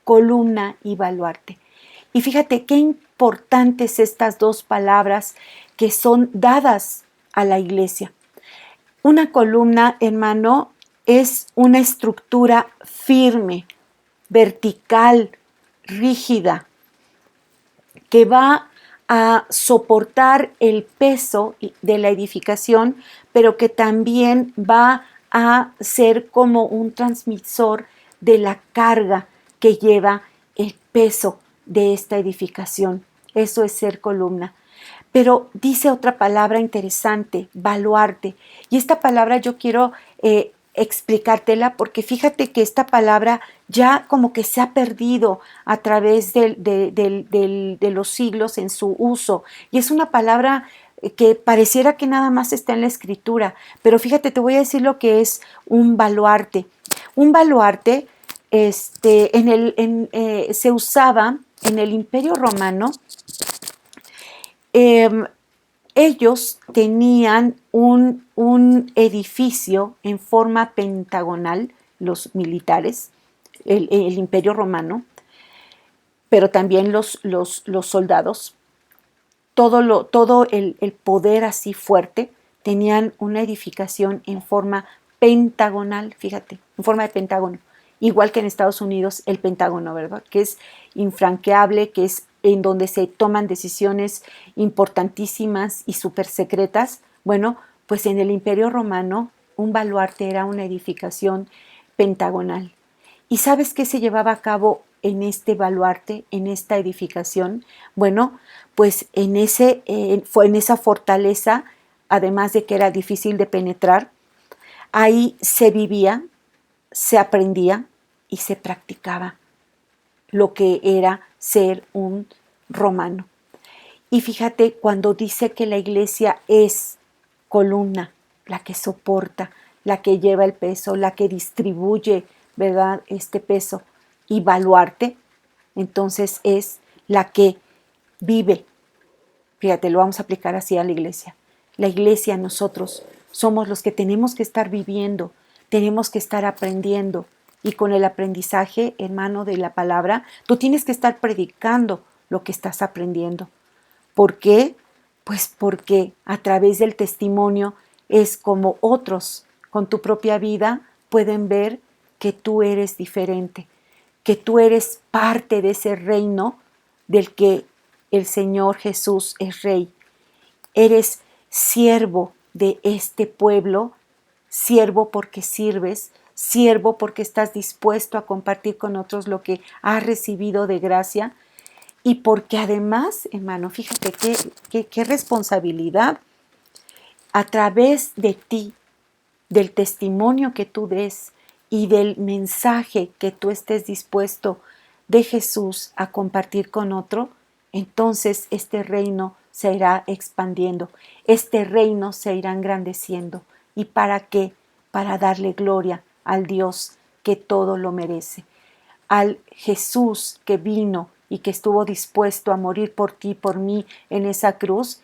Columna y baluarte. Y fíjate qué importantes estas dos palabras que son dadas a la iglesia. Una columna, hermano, es una estructura firme, vertical, rígida, que va a soportar el peso de la edificación, pero que también va a ser como un transmisor de la carga que lleva el peso de esta edificación. Eso es ser columna. Pero dice otra palabra interesante, baluarte. Y esta palabra yo quiero explicártela porque fíjate que esta palabra ya como que se ha perdido a través de los siglos en su uso. Y es una palabra que pareciera que nada más está en la escritura. Pero fíjate, te voy a decir lo que es un baluarte. Un baluarte se usaba en el Imperio Romano. Ellos tenían un edificio en forma pentagonal, los militares, el Imperio Romano, pero también los soldados, todo el poder así fuerte, tenían una edificación en forma pentagonal, fíjate, en forma de pentágono, igual que en Estados Unidos el Pentágono, ¿verdad? Que es infranqueable, que es en donde se toman decisiones importantísimas y súper secretas. Bueno, pues en el Imperio Romano un baluarte era una edificación pentagonal. ¿Y sabes qué se llevaba a cabo en este baluarte, en esta edificación? Bueno, pues fue en esa fortaleza, además de que era difícil de penetrar, ahí se vivía, se aprendía y se practicaba lo que era ser un romano. Y fíjate, cuando dice que la iglesia es columna, la que soporta, la que lleva el peso, la que distribuye, ¿verdad?, este peso, y baluarte, entonces es la que vive. Fíjate, lo vamos a aplicar así a la iglesia. La iglesia, nosotros, somos los que tenemos que estar viviendo, tenemos que estar aprendiendo. Y con el aprendizaje, hermano, de la palabra, tú tienes que estar predicando lo que estás aprendiendo. ¿Por qué? Pues porque a través del testimonio es como otros con tu propia vida pueden ver que tú eres diferente, que tú eres parte de ese reino del que el Señor Jesús es rey. Eres siervo de este pueblo, siervo porque sirves, siervo porque estás dispuesto a compartir con otros lo que has recibido de gracia y porque además, hermano, fíjate qué responsabilidad a través de ti, del testimonio que tú des y del mensaje que tú estés dispuesto de Jesús a compartir con otro, entonces este reino se irá expandiendo, este reino se irá engrandeciendo. ¿Y para qué? Para darle gloria al Dios que todo lo merece, al Jesús que vino y que estuvo dispuesto a morir por ti, por mí en esa cruz,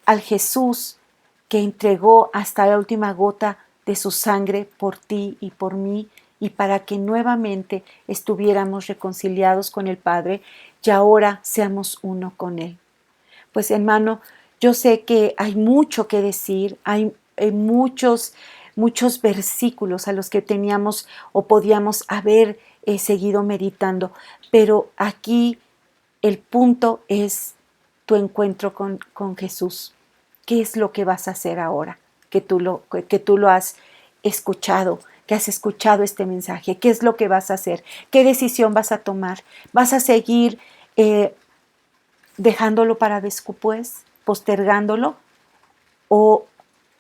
al Jesús que entregó hasta la última gota de su sangre por ti y por mí, y para que nuevamente estuviéramos reconciliados con el Padre y ahora seamos uno con Él. Pues hermano, yo sé que hay mucho que decir, hay muchos versículos a los que teníamos o podíamos haber seguido meditando, pero aquí el punto es tu encuentro con Jesús. ¿Qué es lo que vas a hacer ahora que tú lo has escuchado, que has escuchado este mensaje? ¿Qué es lo que vas a hacer? ¿Qué decisión vas a tomar? ¿Vas a seguir dejándolo para después, postergándolo? ¿O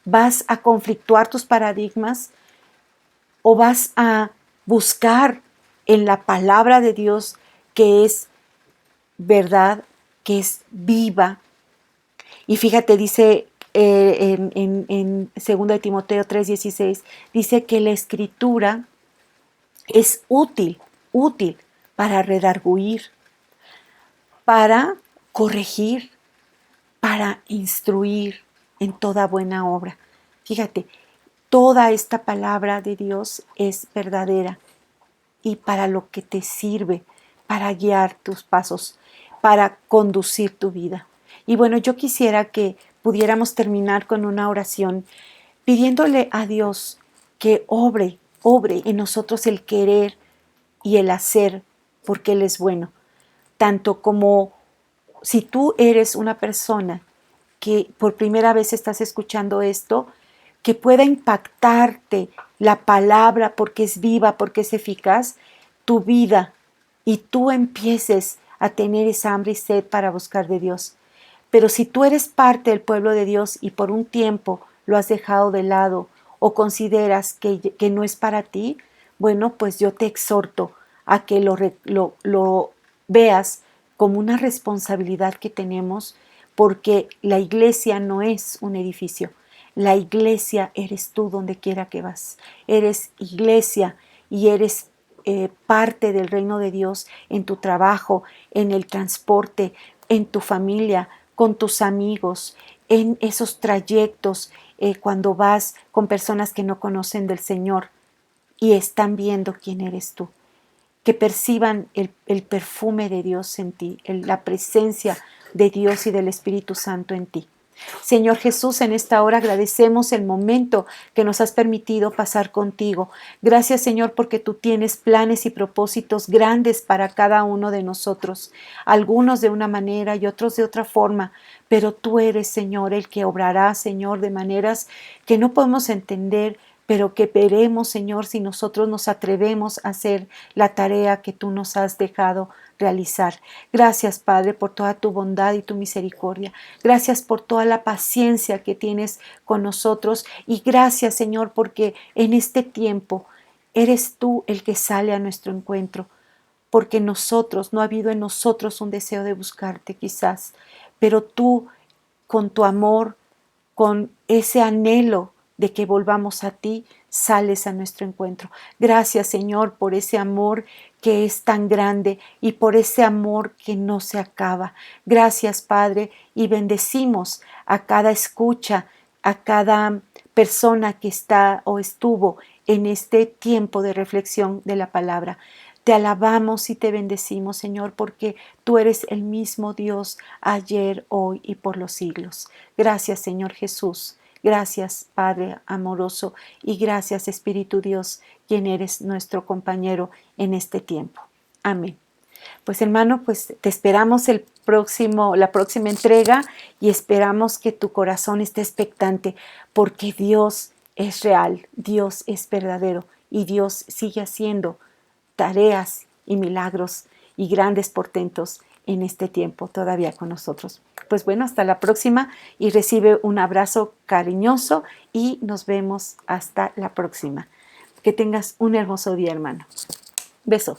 vas a conflictuar tus paradigmas? ¿O vas a buscar en la palabra de Dios que es verdad, que es viva? Y fíjate, dice en 2 de Timoteo 3:16, dice que la escritura es útil para redarguir, para corregir, para instruir en toda buena obra. Fíjate, toda esta palabra de Dios es verdadera y para lo que te sirve, para guiar tus pasos, para conducir tu vida. Y bueno, yo quisiera que pudiéramos terminar con una oración pidiéndole a Dios que obre en nosotros el querer y el hacer, porque Él es bueno. Tanto como si tú eres una persona que por primera vez estás escuchando esto, que pueda impactarte la palabra porque es viva, porque es eficaz, tu vida, y tú empieces a tener esa hambre y sed para buscar de Dios. Pero si tú eres parte del pueblo de Dios y por un tiempo lo has dejado de lado o consideras que no es para ti, bueno, pues yo te exhorto a que lo veas como una responsabilidad que tenemos, porque la iglesia no es un edificio. La iglesia eres tú donde quiera que vas. Eres iglesia y eres parte del reino de Dios en tu trabajo, en el transporte, en tu familia, con tus amigos, en esos trayectos, cuando vas con personas que no conocen del Señor y están viendo quién eres tú. Que perciban el perfume de Dios en ti, la presencia de Dios y del Espíritu Santo en ti. Señor Jesús, en esta hora agradecemos el momento que nos has permitido pasar contigo. Gracias, Señor, porque tú tienes planes y propósitos grandes para cada uno de nosotros, algunos de una manera y otros de otra forma, pero tú eres, Señor, el que obrará, Señor, de maneras que no podemos entender, pero que veremos, Señor, si nosotros nos atrevemos a hacer la tarea que tú nos has dejado realizar. Gracias, Padre, por toda tu bondad y tu misericordia. Gracias por toda la paciencia que tienes con nosotros y gracias, Señor, porque en este tiempo eres tú el que sale a nuestro encuentro, porque nosotros, no ha habido en nosotros un deseo de buscarte quizás, pero tú con tu amor, con ese anhelo de que volvamos a ti, sales a nuestro encuentro. Gracias, Señor, por ese amor que es tan grande y por ese amor que no se acaba. Gracias, Padre, y bendecimos a cada escucha, a cada persona que está o estuvo en este tiempo de reflexión de la palabra. Te alabamos y te bendecimos, Señor, porque tú eres el mismo Dios ayer, hoy y por los siglos. Gracias, Señor Jesús. Gracias, Padre amoroso, y gracias, Espíritu Dios, quien eres nuestro compañero en este tiempo. Amén. Pues hermano, pues te esperamos la próxima entrega y esperamos que tu corazón esté expectante porque Dios es real, Dios es verdadero y Dios sigue haciendo tareas y milagros y grandes portentos en este tiempo todavía con nosotros. Pues bueno, hasta la próxima y recibe un abrazo cariñoso y nos vemos hasta la próxima. Que tengas un hermoso día, hermano. Beso.